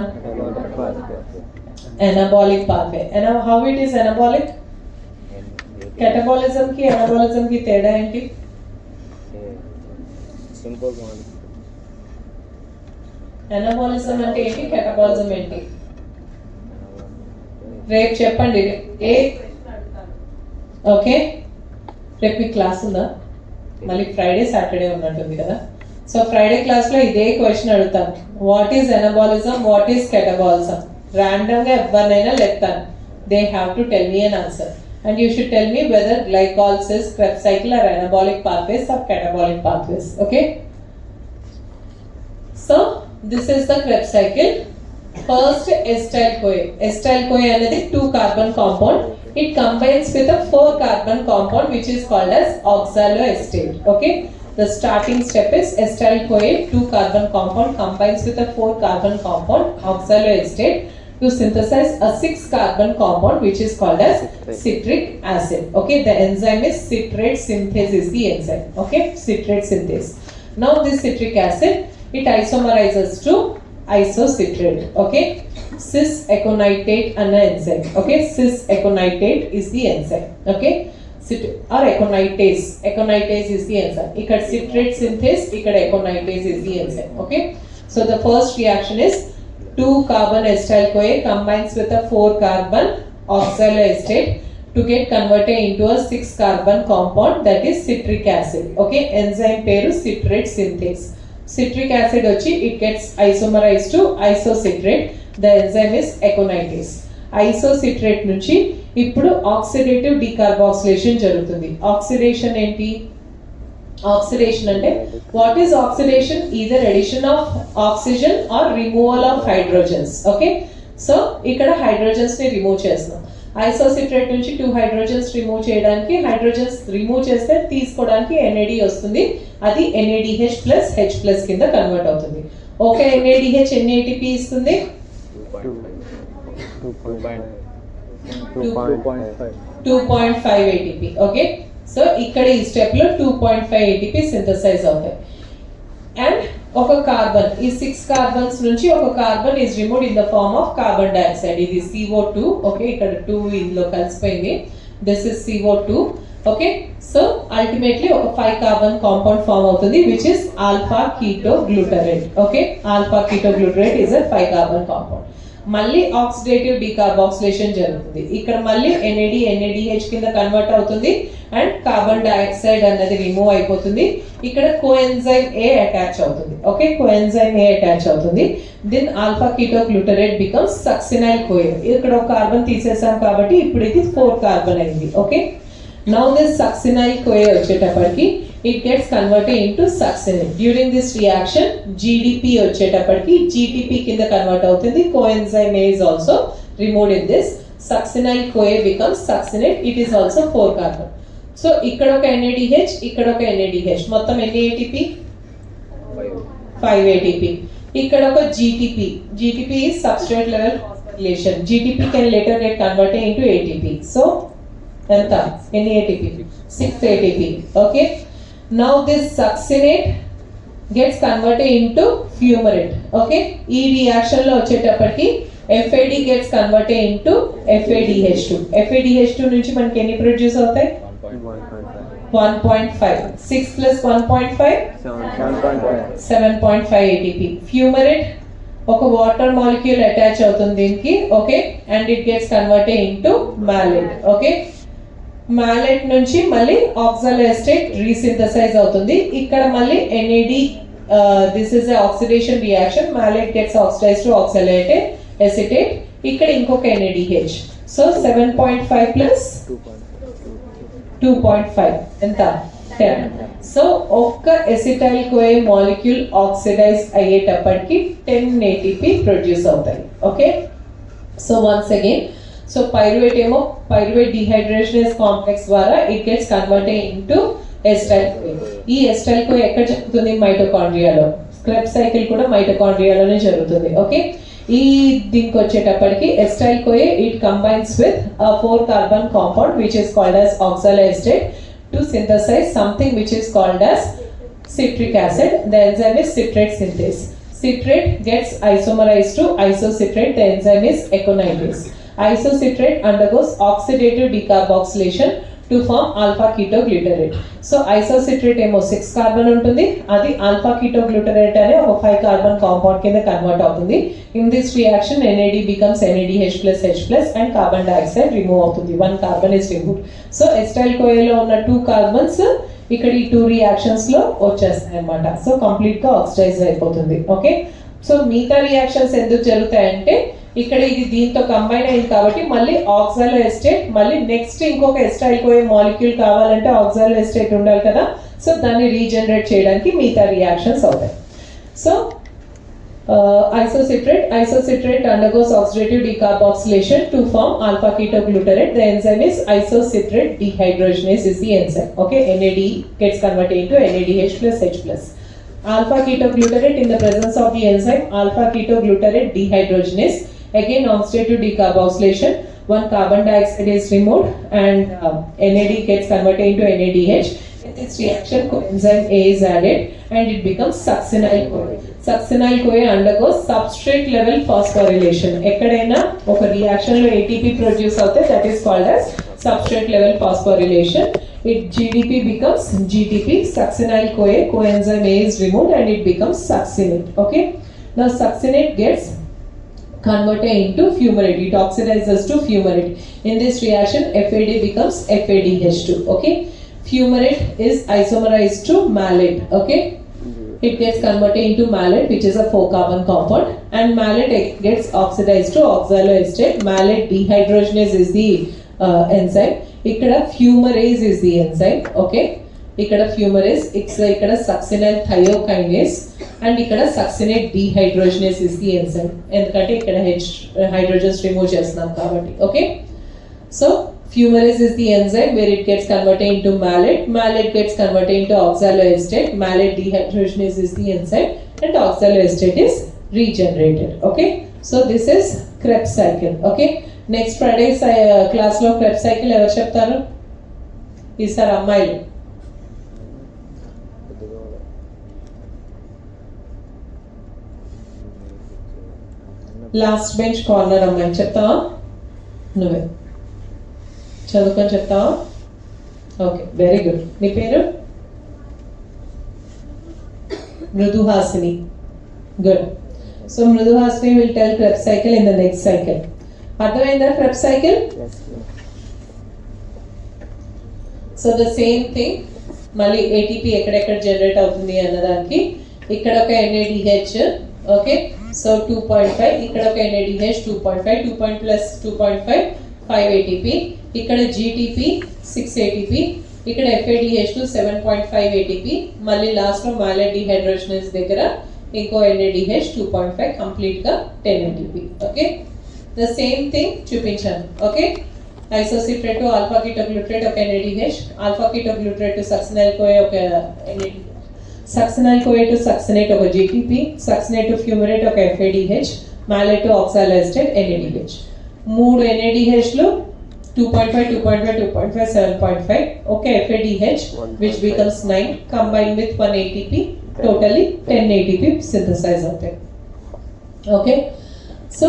Anabolic pathway. How it is anabolic? Catabolism కి ఎనబాలిజం కి తేడా ఏంటి? ఎనబాలిజం అంటే ఏంటి, కెటబాలిజం ఏంటి? రేపు చెప్పండి. ఓకే, రేపు మీ క్లాస్ ఉందా? మళ్ళీ ఫ్రైడే సాటర్డే ఉన్నట్టుంది కదా. సో ఫ్రైడే క్లాస్ లో ఇదే క్వశ్చన్ అడుగుతాను, what is anabolism, what is catabolism? Random గా ఎవరినైనా లెక్తాను, they have to tell me an answer and you should tell me whether glycolysis, Krebs cycle are anabolic pathways or catabolic pathways. Okay, so this is the Krebs cycle. First, acetyl-CoA. Acetyl-CoA another 2 carbon compound. It combines with a 4 carbon compound which is called as oxaloacetate. Okay, the starting step is acetyl-CoA 2 carbon compound combines with a 4 carbon compound oxaloacetate to synthesize a 6 carbon compound which is called as citric acid. Okay, the enzyme is citrate synthase is the enzyme. Okay, citrate synthase. Now this citric acid, it isomerizes to isocitrate. Okay, cis aconitate an enzyme. Okay, cis aconitate is the enzyme. Okay, or aconitase. Aconitase is the enzyme. Ikkada citrate synthase, ikkada aconitase is the enzyme. Okay, so the first reaction is 2 carbon acetyl-CoA combines with a 4 carbon oxaloacetate to get converted into a 6 carbon compound that is citric acid. Okay, enzyme peru citrate synthase. Citric acid vachi it gets isomerized to isocitrate. The enzyme is aconitase. Isocitrate nunchi ippudu oxidative decarboxylation jarugutundi. Oxidation enti? Oxidation ante what is oxidation? Either addition of oxygen or removal of hydrogens. Okay, so ikkada hydrogens ni remove chestunam. Isocitrate nunchi 2 hydrogens remove cheyadaniki, hydrogens remove cheste teesukodaniki NAD vastundi, adi NADH plus H plus kinda convert avutundi. Okay, NADH ఎన్ని ATP ఇస్తుంది? 2.5 ATP. Okay, so ఇక్కడ ఈ step లో 2.5 ATP synthesise అవుతాయి. And ఒక carbon, ఈ 6 carbons నుంచి ఒక carbon is removed in the form of carbon dioxide. ఇది CO2. ఓకే, ఇక్కడ 2 ఇందులో కలిసిపోయింది. This is CO2. Okay, so ultimately ఒక 5 కార్బన్ కాంపౌండ్ ఫామ్ అవుతుంది which is alpha keto glutarate. Okay, alpha keto glutarate is a 5 carbon compound. మళ్ళీ oxidative decarboxylation జరుగుతుంది. ఇక్కడ మళ్ళీ NAD NADH కింద కన్వర్ట్ అవుతుంది అండ్ కార్బన్ డైఆక్సైడ్ అన్నది రిమూవ్ అయిపోతుంది. ఇక్కడ కోఎంజైమ్ A అటాచ్ అవుతుంది. ఓకే, కోఎంజైమ్ A అటాచ్ అవుతుంది. Then alpha keto glutarate becomes succinyl CoA. ఇక్కడ ఒక కార్బన్ తీసేసాం కాబట్టి ఇప్పుడు ఇది 4 కార్బన్ అయింది. ఓకే, నౌ దిస్ సక్సినైల్ కోయ్ వచ్చేటప్పటికి it gets converted into succinate. During this reaction GDP వచ్చేటప్పటికి GTP కింద కన్వర్ట్ అవుతుంది. coenzyme A is also removed in this. Succinyl CoA becomes succinate. It is also 4 carbon. So ఇక్కడ ఒక NADH, ఇక్కడ ఒక NADH, మొత్తం ఎన్ని ATP? 5 ATP. ఇక్కడ ఒక GTP. GTP is substrate level phosphorylation. GTP can later get converted into ATP. So ఎంత? ఎన్ని ATP? 6 ATP. Okay, now this succinate gets converted into fumarate. Okay, ఈ రియాక్షన్ లో వచ్చేటప్పటికి FAD gets converted into FADH2. FADH2 నుంచి మనకి ఎన్ని produce అవుతాయి? 1.5. 6 plus 1.5 7.5 ATP. Fumarate ఒక వాటర్ మాలిక్యూల్ అటాచ్ అవుతుంది దీనికి. Okay, and it gets converted into malate. Okay, malate నుంచి మళ్ళీ ఆక్సాలోఎస్టేట్ రీసింథసైజ్ అవుతుంది. ఇక్కడ మళ్ళీ NAD this is a oxidation reaction. Malate gets oxidized to oxalate acetate. ఇక్కడ ఇంకొక NADH. So 7.5 plus 2.5 ఎంత 10. సో ఒక్క ఎసిటైల్ కోఏ మాలిక్యూల్ ఆక్సిడైజ్ అయ్యేటప్పటికి 10 ATP ప్రొడ్యూస్ అవుతాయి. Okay, so once again, so pyruvate ఏమో పైరువేట్ డిహైడ్రేషనేస్ కాంప్లెక్స్ ద్వారా it gets converted into acetyl కోఏ. ఈ acetyl కోఏ ఎక్కడ జరుగుతుంది? మైటోకాండ్రియాలో. క్రెబ్స్ సైకిల్ కూడా మైటోకాండ్రియాలోనే జరుగుతుంది. ఓకే, ఈ దీనికి వచ్చేటప్పటికి acetyl కోఏ it combines with 4 carbon compound which is called as oxaloacetate to synthesize something which is called as citric acid. The enzyme is citrate synthase. Citrate gets isomerized to isocitrate. The enzyme is aconitase. Isocitrate undergoes oxidative decarboxylation to form alpha ketoglutarate. So isocitrate ఏమో 6 carbon ఉంటుంది, అది alpha ketoglutarate అనే ఒక 5 carbon compound కింద convert అవుతుంది. In this reaction NAD becomes NADH plus H plus and carbon dioxide remove అవుతుంది. 1 carbon is removed. So ఎసిటైల్ కోఏలో ఉన్న 2 కార్బన్స్ ఇక్కడ ఈ 2 రియాక్షన్స్ లో వచ్చేస్తాయి అన్నమాట. సో కంప్లీట్ గా ఆక్సిడైజ్ అయిపోతుంది. ఓకే, సో మిగతా రియాక్షన్స్ ఎందుకు జరుగుతాయంటే ఇక్కడ ఇది దీంతో కంబైన్ అయింది కాబట్టి మళ్ళీ ఆక్సాలో ఎస్టేట్, మళ్ళీ నెక్స్ట్ ఇంకొక ఎస్టైల్ కోఏ మాలిక్యూల్ కావాలంటే ఆక్సాలో ఎస్టేట్ ఉండాలి కదా. సో దాన్ని రీజనరేట్ చేయడానికి మిగతా రియాక్షన్స్ అవుతాయి. So isocitrate undergoes oxidative decarboxylation to form alpha ketoglutarate. The enzyme is isocitrate dehydrogenase is the enzyme. Okay, NAD gets converted into NADH plus H plus. Alpha ketoglutarate in the presence of the enzyme alpha ketoglutarate dehydrogenase, again oxidative decarboxylation, 1 carbon dioxide is removed and NAD gets converted into NADH. In this reaction coenzyme A is added and it becomes succinyl CoA. Succinyl CoA undergoes substrate level phosphorylation. ఎక్కడైనా ఒక reaction లో ATP produce అవుతే that is called as substrate level phosphorylation. It GDP becomes GTP, succinyl CoA, coenzyme A is removed and it becomes succinate. Okay, now succinate gets converted into fumarate. It oxidizes to fumarate. In this reaction FAD becomes FADH2. Okay, fumarate is isomerized to malate. Okay, it gets converted into malate which is a 4 carbon compound and malate gets oxidized to oxaloacetate. Malate dehydrogenase is the enzyme. ఇక్కడ fumarase is the enzyme. Okay, ఇక్కడ fumarase, ఇక్కడ succinyl thiokinase and ఇక్కడ succinate dehydrogenase is the enzyme. ఎందుకంటే ఇక్కడ hydrogens remove చేస్తున్నాం కాబట్టి. Okay, so fumarase is the enzyme where it gets converted into malate. Malate gets converted into oxaloacetate. Malate dehydrogenase is the enzyme and oxaloacetate is regenerated. Okay, so this is Krebs cycle. Okay, next Friday class లో Krebs cycle ఎవరు చెప్తారు? ఈసారి అమ్మాయిలు. Last bench corner అమ్మాయి చెప్తావా? నువ్వే చదువుకొని చెప్తావా? Okay, very good. నీ పేరు? మృదుహాసిని. Good. So Mriduhasini will tell Krebs cycle in the next cycle. అర్థమైందా Krebs cycle? So the same thing, మళ్ళీ ATP ఎక్కడెక్కడ జనరేట్ అవుతుంది అన్నదానికి ఇక్కడ ఒక NADH. ఓకే, సో 2.5, ఇక్కడ ఒక NADH 2.5, 2 plus 2.5 5 ATP, ఇక్కడ GTP 6 ATP, ఇక్కడ FADH2 7.5 ATP, మళ్ళీ లాస్ట్ లో మాలైట్ డిహైడ్రోజనేస్ దగ్గర ఇంకో NADH 2.5, కంప్లీట్ గా 10 ATP. Okay, the same thing చూపించాను. Okay, isocitrate to alpha ketoglutarate ఒక NADH, alpha ketoglutarate to succinyl CoA ఒక NADH, succinyl CoA to succinate ఒక GTP, succinate to fumarate ఒక FADH, malate to oxaloacetate NADH. 3 NADH లు 2.5, 2.5, 2.5, 7.5 ఒక FADH which becomes 9 combined with 1 ATP, totally 10 ATP synthesize అవుతాయి. Okay, so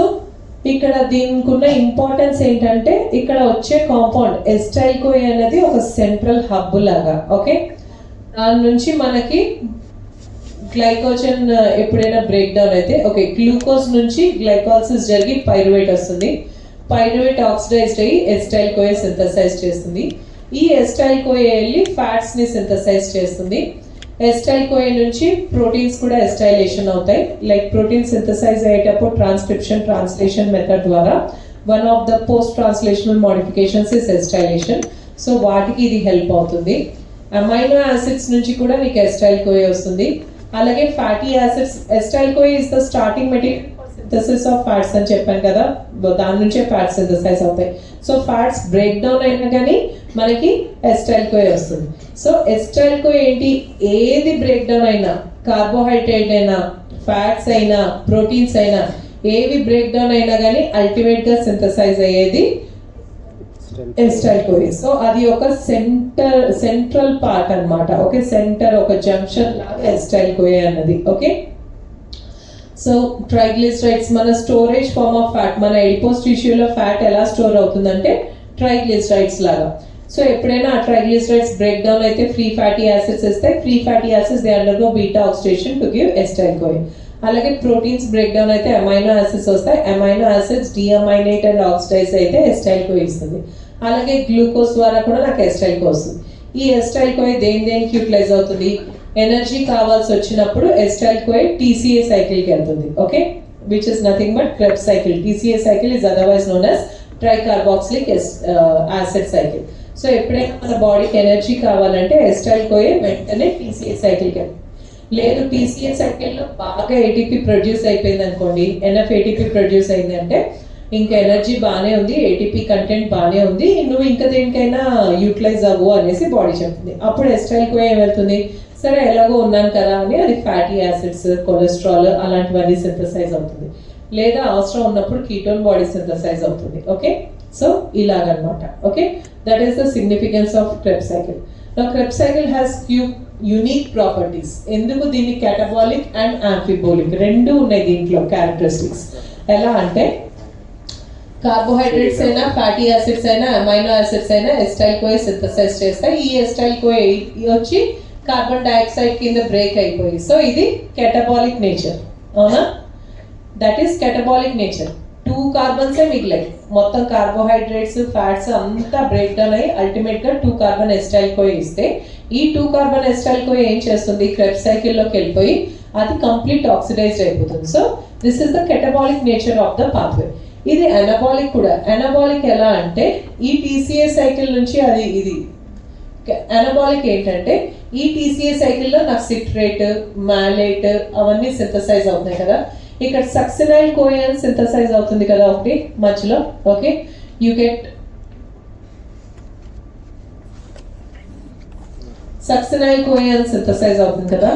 ఇక్కడ దీనికి ఉన్న importance ఏంటంటే ఇక్కడ వచ్చే కాంపౌండ్ ఎసిటైల్ కోఏ అనేది ఒక సెంట్రల్ హబ్ లాగా. ఓకే, దాని నుంచి మనకి గ్లైకోజన్ ఎప్పుడైనా బ్రేక్ డౌన్ అయితే ఓకే గ్లూకోజ్ నుంచి గ్లైకాలసిస్ జరిగి పైరువేట్ వస్తుంది. పైరువేట్ ఆక్సిడైజ్డ్ అయ్యి ఎసిటైల్ కోఏ సింథసైజ్ చేస్తుంది. ఈ ఎసిటైల్ కోఏ వెళ్ళి ఫ్యాట్స్ ని సింథసైజ్ చేస్తుంది. ఎస్టైల్ కోఏ నుంచి ప్రోటీన్స్ కూడా ఎస్టైలేషన్ అవుతాయి. లైక్ ప్రోటీన్ సింథసైజ్ అయ్యేటప్పుడు ట్రాన్స్లేషన్ మెథడ్ ద్వారా one of the post translational modifications is acetylation. So వాటికి ఇది హెల్ప్ అవుతుంది. అమైనో యాసిడ్స్ నుంచి కూడా మీకు ఎస్టైల్ కోఏ వస్తుంది. అలాగే fatty acids, ఎస్టైల్ కోఏ is the starting material synthesis of fats అని చెప్పాను కదా, దాని నుంచే ఫ్యాట్స్ సింథసైజ్ అవుతాయి. సో ఫ్యాట్స్ బ్రేక్ డౌన్ అయినా కానీ మనకి ఎస్టైల్ కోఏ వస్తుంది. సో ఎస్టైల్ కోఏ ఏంటి, ఏది బ్రేక్ డౌన్ అయినా, కార్బోహైడ్రేట్ అయినా, ఫ్యాట్స్ అయినా, ప్రోటీన్స్ అయినా, ఏవి బ్రేక్ డౌన్ అయినా కానీ అల్టిమేట్ గా సింథసైజ్ అయ్యేది ఎస్టైల్ కోఏ. సో అది ఒక సెంట్రల్ పార్ట్ అన్నమాట. ఓకే, సెంటర్, ఒక జంక్షన్ లాగా ఎస్టైల్ కోఏ అన్నది. ఓకే, సో ట్రైగ్లిసరైడ్స్ మన స్టోరేజ్ ఫార్మ్ ఆఫ్ ఫ్యాట్, మన ఎడిపోస్ టిష్యూలో ఫ్యాట్ ఎలా స్టోర్ అవుతుందంటే ట్రైగ్లిసరైడ్స్ లాగా. సో ఎప్పుడైనా ఆ ట్రైగ్లిసరైడ్స్ బ్రేక్ డౌన్ అయితే ఫ్రీ ఫ్యాటీ యాసిడ్స్ ఇస్తాయి. Free fatty acids they undergo beta oxidation to give ఎస్టైల్ కోఏ. అలాగే ప్రోటీన్స్ బ్రేక్ డౌన్ అయితే అమైనో యాసిడ్స్ వస్తాయి. అమైనో యాసిడ్స్ డిఅమైనేట్ అండ్ ఆక్సిడైజ్ అయితే ఎస్టైల్ కోఏ ఇస్తుంది. అలాగే గ్లూకోజ్ ద్వారా కూడా నాకు ఎస్టైల్ కోఏ వస్తుంది. ఈ ఎస్టైల్ కోఏ దేనికి యూటిలైజ్ అవుతుంది, ఎనర్జీ కావాల్సి వచ్చినప్పుడు ఎస్టైల్ కోఏ టీసీఏ సైకిల్కి వెళ్తుంది. Okay, which is nothing but Krebs cycle. TCA cycle is otherwise known as tricarboxylic acid cycle. So ఎప్పుడైనా మన బాడీకి ఎనర్జీ కావాలంటే ఎస్టైల్ కోఏ వెంటనే టీసీఏ సైకిల్కి వెళ్తుంది. లేదు టీసీఏ సైకిల్లో బాగా ఏటీపీ ప్రొడ్యూస్ అయిపోయింది అనుకోండి, ఎన్ఎఫ్ ఏటీపీ ప్రొడ్యూస్ అయింది అంటే ఇంకా ఎనర్జీ బాగానే ఉంది, ఏటీపీ కంటెంట్ బాగానే ఉంది, నువ్వు ఇంకా దేనికైనా యూటిలైజ్ అవ్వు అనేసి బాడీ చెప్తుంది. అప్పుడు ఎస్టైల్ కోఏ ఏమవుతుంది, సరే ఎలాగో ఉన్నాను కదా అని అది ఫ్యాటీ యాసిడ్స్, కొలెస్ట్రాల్ అలాంటివన్నీ సింథసైజ్ అవుతుంది. లేదా అవసరం ఉన్నప్పుడు కీటోన్ బాడీ సింథసైజ్ అవుతుంది. ఓకే, సో ఇలాగనమాట. Okay, that is the significance of Krebs cycle. నా Krebs cycle has few unique properties. ఎందుకు దీన్ని క్యాటబాలిక్ అండ్ యాంఫిబోలిక్ రెండు ఉన్నాయి దీంట్లో క్యారెక్టరిస్టిక్స్. ఎలా అంటే కార్బోహైడ్రేట్స్ అయినా, ఫ్యాటీ యాసిడ్స్ అయినా, అమైనో యాసిడ్స్ అయినా ఎస్టైల్ కోఏ సింథసైజ్ చేస్తాయి. ఈ ఎస్టైల్ కోఏ వచ్చి కార్బన్ డైఆక్సైడ్ కింద బ్రేక్ అయిపోయి, సో ఇది కెటబాలిక్ నేచర్. అవునా, దట్ ఈస్ కెటబాలిక్ నేచర్. 2 కార్బన్సే మిగిలాయి. మొత్తం కార్బోహైడ్రేట్స్, ఫ్యాట్స్ అంతా బ్రేక్ డౌన్ అయ్యి అల్టిమేట్ గా 2 కార్బన్ ఎస్టైల్ కోఏ ఇస్తే, ఈ 2 కార్బన్ ఎస్టైల్ కోఏ ఏం చేస్తుంది, క్రెబ్స్ సైకిల్లోకి వెళ్ళిపోయి అది కంప్లీట్ ఆక్సిడైజ్డ్ అయిపోతుంది. So this is the catabolic nature of the pathway. ఇది అనబాలిక్ కూడా. అనబాలిక్ ఎలా అంటే ఈ టీసీఏ సైకిల్ నుంచి ఇది అనబాలిక్ ఏంటంటే ఈ టీసీఏ సైకిల్లో నాకు సిట్రేట్, మ్యాలేట్ అవన్నీ సింథసైజ్ అవుతాయి కదా. ఇక్కడ సక్సినైల్ కోఏ అని సింథసైజ్ అవుతుంది కదా ఒకటి మధ్యలో. ఓకే, యూ గెట్ సక్సినైల్ కోఏ అని సింథసైజ్ అవుతుంది కదా.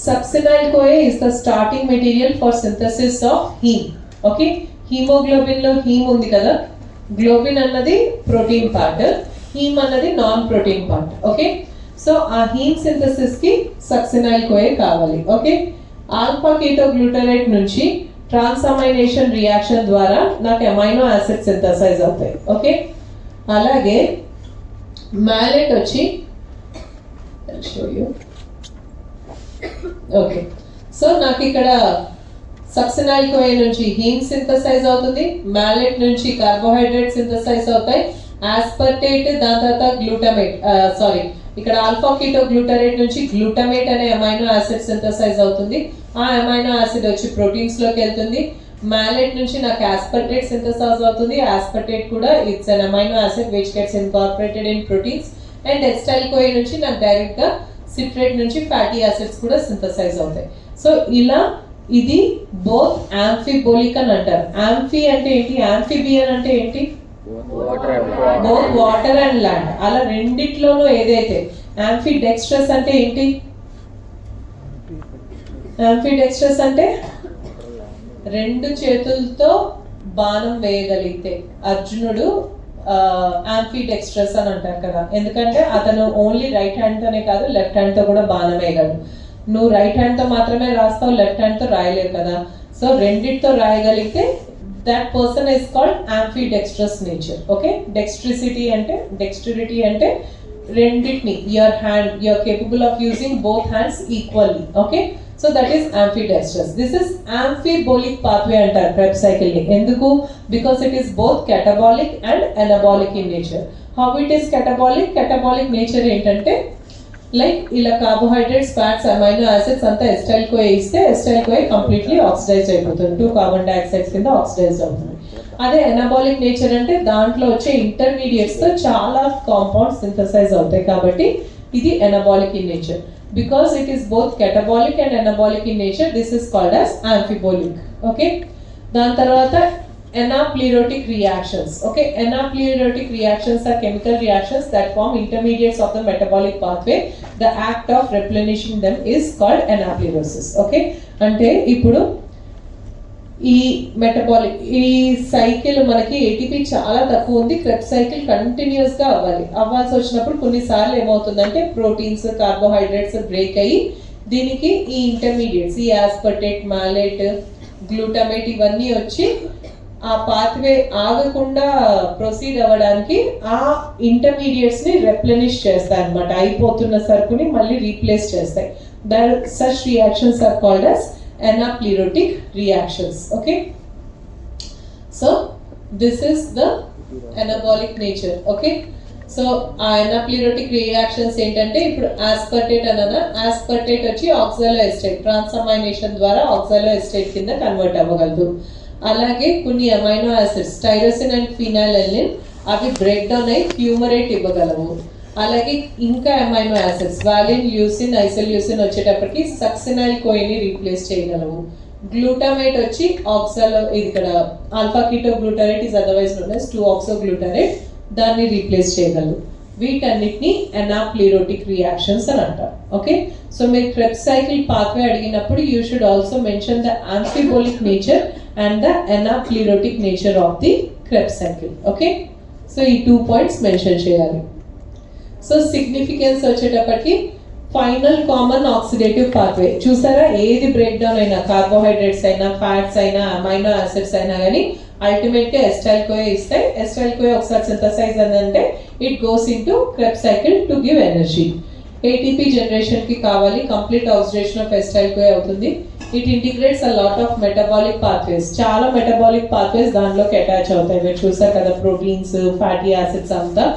Succinyl కోఏ is the starting material for synthesis of him. Okay, haemoglobin లో హీమ్ ఉంది కదా, గ్లోబిన్ అన్నది ప్రోటీన్ పార్ట్, హీమ్ అన్నది non protein part. Okay, so ఆ హీమ్ సింథసిస్ కి సక్సినైల్ కోఏ కావాలి. ఓకే, ఆల్ఫా కీటోగ్లూటరేట్ నుంచి ట్రాన్సమైనేషన్ రియాక్షన్ ద్వారా నాకు అమైనో యాసిడ్ సింథసైజ్ అవుతాయి. ఓకే, అలాగే మ్యాలెట్ వచ్చి ఓకే, సో నాకు ఇక్కడ సక్సినైల్ కోఏ నుంచి హీమ్ సింథసైజ్ అవుతుంది, మ్యాలెట్ నుంచి కార్బోహైడ్రేట్ సింథసైజ్ అవుతాయి, ఆస్పర్టేట్, దాని తర్వాత గ్లూటమేట్, ఇక్కడ ఆల్ఫా కీటోగ్లూటరేట్ నుంచి గ్లూటమేట్ అనే అమైనో యాసిడ్ సింథసైజ్ అవుతుంది. ఆ అమైనో యాసిడ్ వచ్చి ప్రోటీన్స్ లోకి వెళ్తుంది. మ్యాలెట్ నుంచి నాకు ఆస్పర్టేట్ సింథసైజ్ అవుతుంది. ఆస్పర్టేట్ కూడా it's an amino acid which gets incorporated in proteins. And ఎస్టైల్ కోఏ నుంచి నాకు డైరెక్ట్ గా సిట్రేట్ నుంచి ఫ్యాటీ యాసిడ్స్ కూడా సింథసైజ్ అవుతాయి. సో ఇలా ఇది బోత్ యాంఫిబోలిక్ అని అంటారు. యాంఫీ అంటే ఏంటి, యాంఫిబియన్ అంటే ఏంటి, బోత్ వాటర్ అండ్ ల్యాండ్. అలా రెండిట్లోనూ ఏదైతే యాంఫిడెక్స్ట్రస్ అంటే ఏంటి, యాంఫిడెక్స్ట్రస్ అంటే 2 చేతులతో బాణం వేయగలిగితే అర్జునుడు యాంఫిడెక్స్ట్రస్ అని అంటారు కదా. ఎందుకంటే అతను ఓన్లీ రైట్ హ్యాండ్ తోనే కాదు లెఫ్ట్ హ్యాండ్ తో కూడా బాణం వేయగలడు. నువ్వు రైట్ హ్యాండ్ తో మాత్రమే రాస్తావు, లెఫ్ట్ హ్యాండ్ తో రాయలేవు కదా. సో రెండిటితో రాయగలిగితే that person is called ambidextrous nature. Okay, dexterity అంటే రెండిటిని, your hand, you are capable of using both hands equally. Okay, so that is ambidextrous. This is amphibolic pathway antar Krebs cycle ni. Enduku, because it is both catabolic and anabolic in nature. How it is catabolic nature entante, like ఇలా carbohydrates, fats, amino acids అంతా ఎస్టైల్ కోఏ ఇస్తే ఎస్టైల్ కోఏ completely oxidise అయిపోతుంది, 2 carbon dioxides కింద oxidise అవుతుంది. అదే ఎనాబాలిక్ nature అంటే దాంట్లో వచ్చే ఇంటర్మీడియట్స్ తో చాలా కాంపౌండ్స్ సింథసైజ్ అవుతాయి, కాబట్టి ఇది anabolic in nature. Because it is both catabolic and anabolic in nature, this is called as amphibolic. Okay, దాని తర్వాత anaplerotic reactions. Okay, anaplerotic reactions are chemical reactions that form intermediates of the metabolic pathway. The act of replenishing them is called anaplerosis. Okay, అంటే ఇప్పుడు ఈ metabolic ఈ cycle మనకి ATP చాలా తక్కువ ఉంది, క్రెబ్స్ సైకిల్ కంటిన్యూస్ గా అవ్వాల్సి వచ్చినప్పుడు కొన్నిసార్లు ఏమవుతుందంటే ప్రోటీన్స్, కార్బోహైడ్రేట్స్ బ్రేక్ అయ్యి దీనికి ఈ ఇంటర్మీడియట్స్, ఈ ఆస్పర్టేట్, మాలేట్, గ్లూటామేట్ ఇవన్నీ వచ్చి ఆ పాత్వే ఆగకుండా ప్రొసీడ్ అవ్వడానికి ఆ ఇంటర్మీడియట్స్ ని రెప్లెనిష్ చేస్తాయి అన్నమాట, అయిపోతున్న సరుకుని మళ్ళీ రీప్లేస్ చేస్తాయి. Such reactions are called as anaplerotic reactions. Okay, so this is the anabolic nature. Okay, so anaplerotic reactions ఏంటంటే ఇప్పుడు ఆస్పర్టేట్ అన్న ఆస్పర్టేట్ వచ్చి ఆక్సాలో ఎస్టేట్ ట్రాన్సమైనేషన్ ద్వారా ఆక్సాలో ఎస్టేట్ కింద కన్వర్ట్ అవ్వగలదు. అలాగే కొన్ని amino acids tyrosine and phenylalanine అవి బ్రేక్ డౌన్ అయి ఫ్యూమరేట్ ఇవ్వగలవు. అలాగే ఇంకా amino acids valine, leucine, isoleucine వచ్చేటప్పటికి సక్సినైల్ కోయిని రీప్లేస్ చేయగలవు. గ్లూటామేట్ వచ్చి ఆక్సాలో, ఇది ఇక్కడ alpha keto glutarate is otherwise known as 2-oxoglutarate, దాన్ని రీప్లేస్ చేయగలరు. వీటన్నిటిని ఎనాప్లిరోటిక్ రియాక్షన్స్ అని అంటారు. ఓకే, సో మీరు క్రెబ్స్ సైకిల్ పాత్వే అడిగినప్పుడు you should also mention the amphibolic nature and the anaplerotic nature of the Krebs cycle. Okay, so ఈ 2 points mention చేయాలి. So significance వచ్చేటప్పటికి ఫైనల్ కామన్ ఆక్సిడేటివ్ పాత్వే చూసారా, ఏది break down అయినా carbohydrates అయినా fats అయినా amino acids అయినా కానీ అల్టిమేట్ గా ఎస్టైల్ కోఏ ఇస్తాయి. ఎస్టైల్ కోఏ ఒకసారి సింథసైజ్ అంటే it goes into Krebs cycle to give energy. ATP generation కి కావాలి, complete oxidation of acetyl CoA అవుతుంది. It integrates a lot of metabolic pathways, చాలా మెటబాలిక్ పాత్వేస్ దానిలోకి అటాచ్ అవుతాయి. మీరు చూసారు కదా, ప్రోటీన్స్, ఫ్యాటీ యాసిడ్స్ అంతా.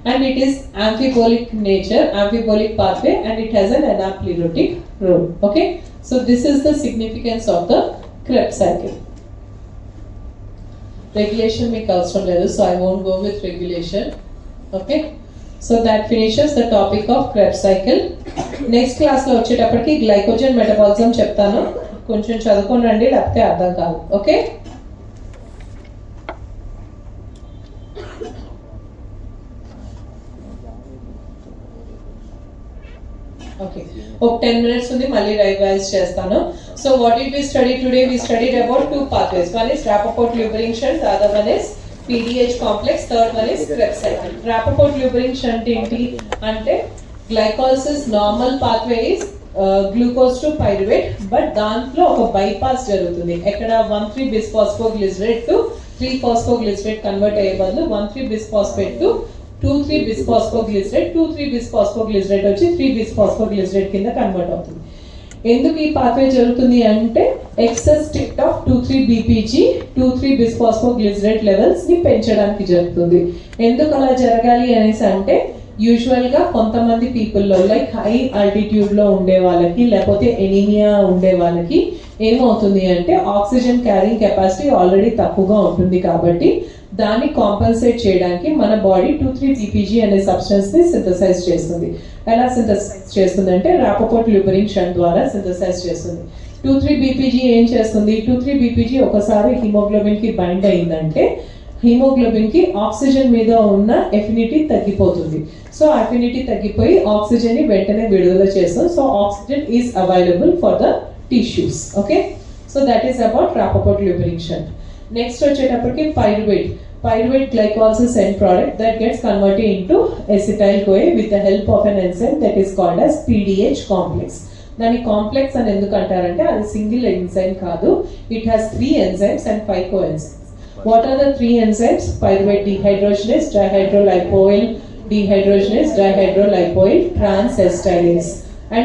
And it is amphibolic nature, amphibolic pathway, and it has an anaplerotic role. Okay, so this is the significance of the Krebs cycle. Regulation make avasram ledu, so I won't go with regulation. Okay, so that finishes the topic of Krebs cycle. Next class lo vachetappadiki glycogen metabolism cheptanu, koncham chadukoni randi leppate ardham kaadu. Okay. Okay, ఒక 10 minutes ఉంది, మళ్ళీ revise చేస్తాను. So what did we study today? We studied about 2 pathways. One is Rappaport-Lubering shunt, the other one is PDH complex, third one is Krebs cycle. Rappaport-Lubering shunt ఏంటి అంటే glycolysis normal pathway is glucose to pyruvate, but దాంట్లో ఒక bypass జరుగుతుంది. ఎక్కడ 1,3-bisphosphoglycerate to 3-phosphoglycerate convert అయ్యే బదులు 1,3-bisphosphate to 2,3-bisphosphoglycerate, 2,3-bisphosphoglycerate వచ్చి 3-bisphosphoglycerate కింద కన్వర్ట్ అవుతుంది. ఎందుకు ఈ పాత్వే జరుగుతుంది అంటే excess state of 2,3-BPG 2,3-bisphosphoglycerate levels ని పెంచడానికి జరుగుతుంది. ఎందుకు అలా జరగాలి అనేసి అంటే యూజువల్ గా కొంతమంది పీపుల్లో లైక్ హై ఆల్టిట్యూడ్ లో ఉండే వాళ్ళకి లేకపోతే ఎనీమియా ఉండే వాళ్ళకి ఏమవుతుంది అంటే ఆక్సిజన్ క్యారింగ్ కెపాసిటీ ఆల్రెడీ తక్కువగా ఉంటుంది, కాబట్టి దాన్ని కాంపన్సేట్ చేయడానికి మన బాడీ 2,3-BPG అనే సబ్స్టెన్స్ ని సింథసైజ్ చేస్తుంది. ఎలా సింథసైజ్ చేస్తుంది అంటే రాపపోర్ట్-ల్యూబరింగ్ షంట్ ద్వారా సింథసైజ్ చేస్తుంది. 2,3-BPG ఏం చేస్తుంది, 2,3-BPG ఒకసారి హిమోగ్లోబిన్ కి బైండ్ అయిందంటే హిమోగ్లోబిన్ కి ఆక్సిజన్ మీద ఉన్న ఎఫినిటీ తగ్గిపోతుంది. సో అఫినిటీ తగ్గిపోయి ఆక్సిజన్ ని వెంటనే విడుదల చేస్తుంది. So oxygen is available for the tissues. Okay, so that is about Rapoport Luebering shunt. Next వచ్చేటప్పటికి pyruvate glycolysis end product that gets converted into acetyl CoA with the help of an enzyme that is called as PDH complex. దాని complex అని ఎందుకు అంటారంటే అది single enzyme కాదు, it has 3 enzymes and 5 coenzymes. What are the 3 enzymes? Pyruvate dehydrogenase, dihydrolipoyl dehydrogenase, dihydrolipoyl transacetylase, and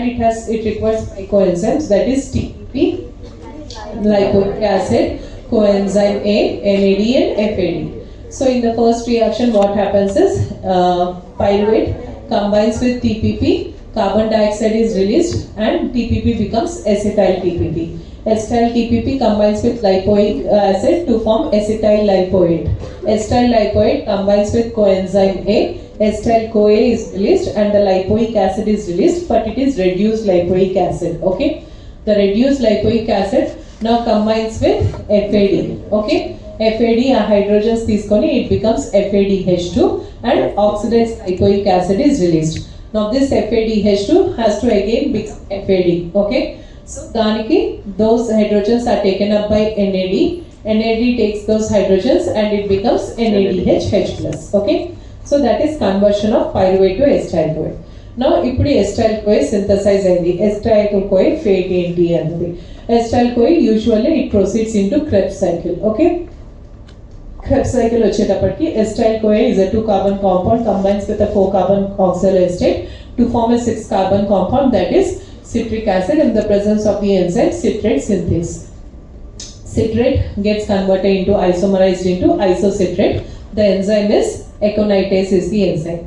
it requires 5 coenzymes, that is TP, lipoic acid, coenzyme A, NAD and FAD. So in the first reaction what happens is pyruvate combines with TPP, carbon dioxide is released and TPP becomes acetyl TPP. Acetyl TPP combines with lipoic acid to form acetyl lipoate. Acetyl lipoate combines with coenzyme A. Acetyl CoA is released and the lipoic acid is released, but it is reduced lipoic acid. Okay, the reduced lipoic acid now combines with FAD. Okay, FAD a hydrogens తీసుకొని it becomes FADH2 and oxidized lipoic acid is released. Now this FADH2 has to again become FAD. Okay, so daniki those hydrogens are taken up by NAD. NAD takes those hydrogens and it becomes NADH+. Okay, so that is conversion of pyruvate to acetyl CoA. Now ఇప్పుడు acetyl CoA synthesize అయింది. acetyl CoA fate ఏంటి అన్నది. acetyl CoA usually it proceeds into Krebs cycle. Okay, Krebs cycle వచ్చేటప్పటికి acetyl CoA is a 2 carbon compound combines with a 4 carbon oxaloacetate to form a 6 carbon compound, that is citric acid, in the presence of the enzyme citrate synthase. Citrate gets converted into isomerized into isocitrate. The enzyme is aconitase is the enzyme.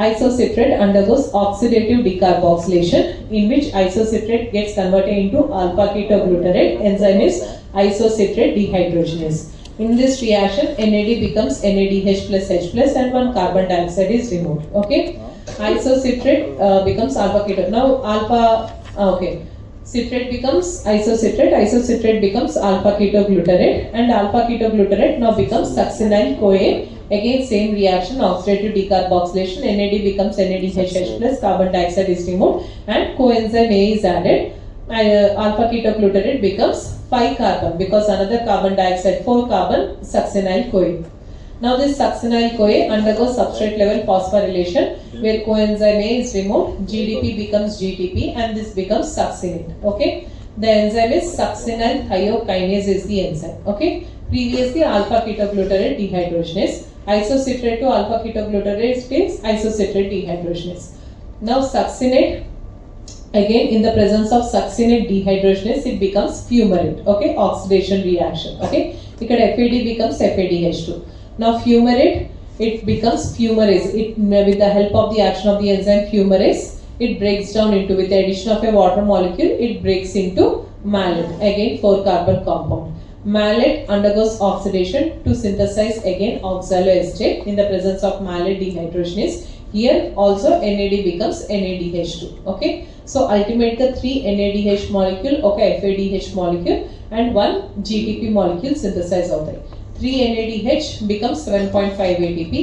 Isocitrate undergoes oxidative decarboxylation in which isocitrate gets converted into alpha ketoglutarate. Enzyme is isocitrate dehydrogenase. In this reaction, NAD becomes NADH plus H plus and one carbon dioxide is removed. Okay, isocitrate becomes alpha keto. Now alpha okay, citrate becomes isocitrate, isocitrate becomes alpha ketoglutarate and alpha ketoglutarate now becomes succinyl CoA. Again same reaction, oxidative decarboxylation, NAD becomes NADH plus, carbon dioxide is removed and coenzyme A is added. Alpha ketoglutarate becomes 5 carbon because another carbon dioxide 4 carbon succinyl CoA. Now this succinyl CoA undergoes substrate level phosphorylation where coenzyme A is removed, GDP becomes GTP and this becomes succinate. Okay, the enzyme is succinyl thiokinase is the enzyme. Okay, previously alpha ketoglutarate dehydrogenase, isocitrate to alpha ketoglutarate is isocitrate dehydrogenase. Now succinate, again in the presence of succinate dehydrogenase it becomes fumarate. Okay, oxidation reaction. Okay, ఇక్కడ FAD becomes FADH2. Now fumarate, it becomes fumarase. It with the help of the action of the enzyme fumarase, it breaks down into, with the addition of a water molecule, it breaks into malate, again 4 carbon compound. Malate undergoes oxidation to synthesize again oxaloacetate. In the presence of malate dehydrogenase, here also NAD becomes NADH2. Okay, so ultimately 3 NADH molecule, okay, FADH molecule and 1 GTP molecule synthesize అవుతాయి. 3 NADH becomes 7.5 ATP,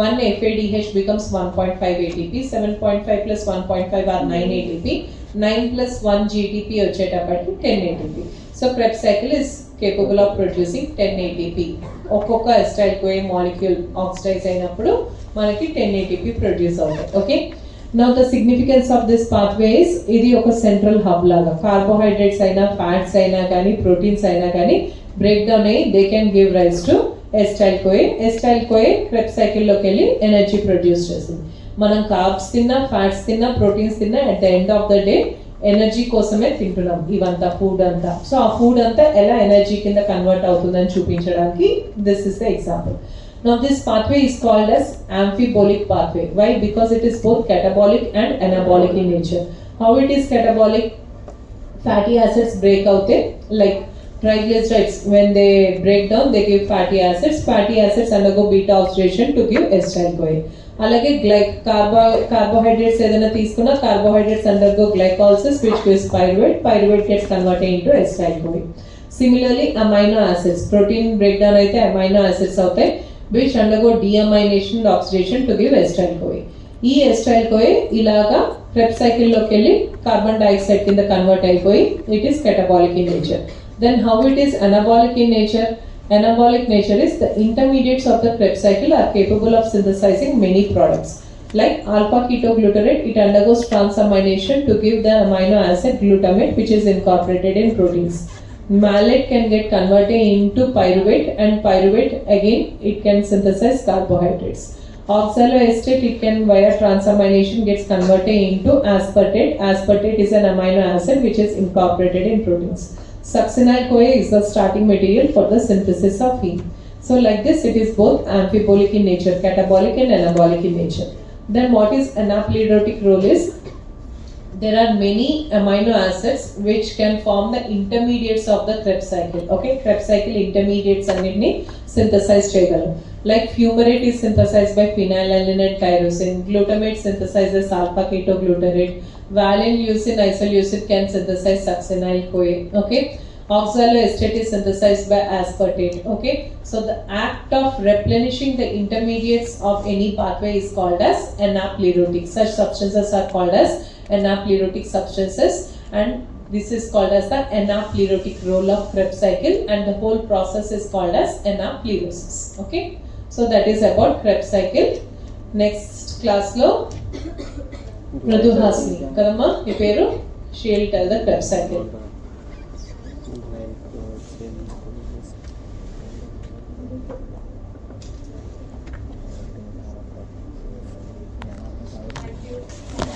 1 FADH becomes 1.5 ATP, 7.5 plus 1.5 are 9 ATP, 9 plus 1 GTP వచ్చేటప్పటికి 10 ATP. So Krebs cycle is capable of producing 10 ATP. ఒక్కొక్క acetyl CoA molecule oxidize అయినప్పుడు మనకి 10 ATP produce అవుతాయి. Okay, now the significance of this pathway is, ఇది ఒక central hub లాగా. Carbohydrates అయినా fats అయినా కానీ ప్రోటీన్స్ అయినా కానీ బ్రేక్ డౌన్ అయ్యి they can give rise to acetyl CoA. acetyl CoA Krebs cycleలోకి వెళ్ళి ఎనర్జీ ప్రొడ్యూస్ చేస్తుంది. మనం కార్బ్స్ తిన్నా, ఫ్యాట్స్ తిన్నా, ప్రోటీన్స్ తిన్నా, at the end of the day energy కోసమే తింటున్నాం ఇవంతా ఫుడ్ అంతా. సో ఆ ఫుడ్ అంతా ఎలా ఎనర్జీ కింద కన్వర్ట్ అవుతుందని చూపించడానికి this is the example. Now this pathway is called as amphibolic pathway. Why? Because it is both catabolic and anabolic in nature. How it is catabolic? Fatty acids break out like triglycerides. When they break down, they give fatty acids. Fatty acids undergo beta oxidation to give acetyl CoA. అలాగే carbohydrates ఏదైనా తీసుకున్నా carbohydrates undergo glycolysis which gives pyruvate. Pyruvate gets converted into acetyl CoA. Similarly amino acids, protein breakdown అయితే amino acids అవుతాయి which undergo deamination and oxidation to give acetyl CoA. ఈ acetyl CoA ఇలాగా Krebs cycle లోకి వెళ్ళి carbon dioxide కింద convert అయిపోయి it is catabolic in nature. Then how it is anabolic in nature? Anabolic nature is the intermediates of the Krebs cycle are capable of synthesizing many products. Like alpha ketoglutarate, it undergoes transamination to give the amino acid glutamate which is incorporated in proteins. Malate can get converted into pyruvate and pyruvate again it can synthesize carbohydrates. Oxaloacetate it can via transamination gets converted into aspartate. Aspartate is an amino acid which is incorporated in proteins. Succinyl CoA is the starting material for the synthesis of heme. So like this it is both amphibolic in nature, catabolic and anabolic in nature. Then what is anaplerotic role is, there are many amino acids which can form the intermediates of the Krebs cycle. Okay, Krebs cycle intermediates అన్నిటిని synthesize చేయగలం. Like fumarate is synthesized by phenylalanine and tyrosine. Glutamate synthesizes alpha ketoglutarate. Valine leucine isoleucine can synthesize succinyl CoA. Okay. Oxaloacetate is synthesized by aspartate. Okay, so the act of replenishing the intermediates of any pathway is called as anaplerotic. Such substances are called as anaplerotic substances, and this is called as the anaplerotic role of Krebs cycle, and the whole process is called as anaplerosis. Okay, so that is about Krebs cycle. Next class lo Mruduhasini kadamma ee peru, she will tell the Krebs cycle.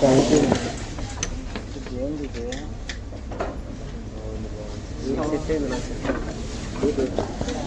Thank you. Thank you.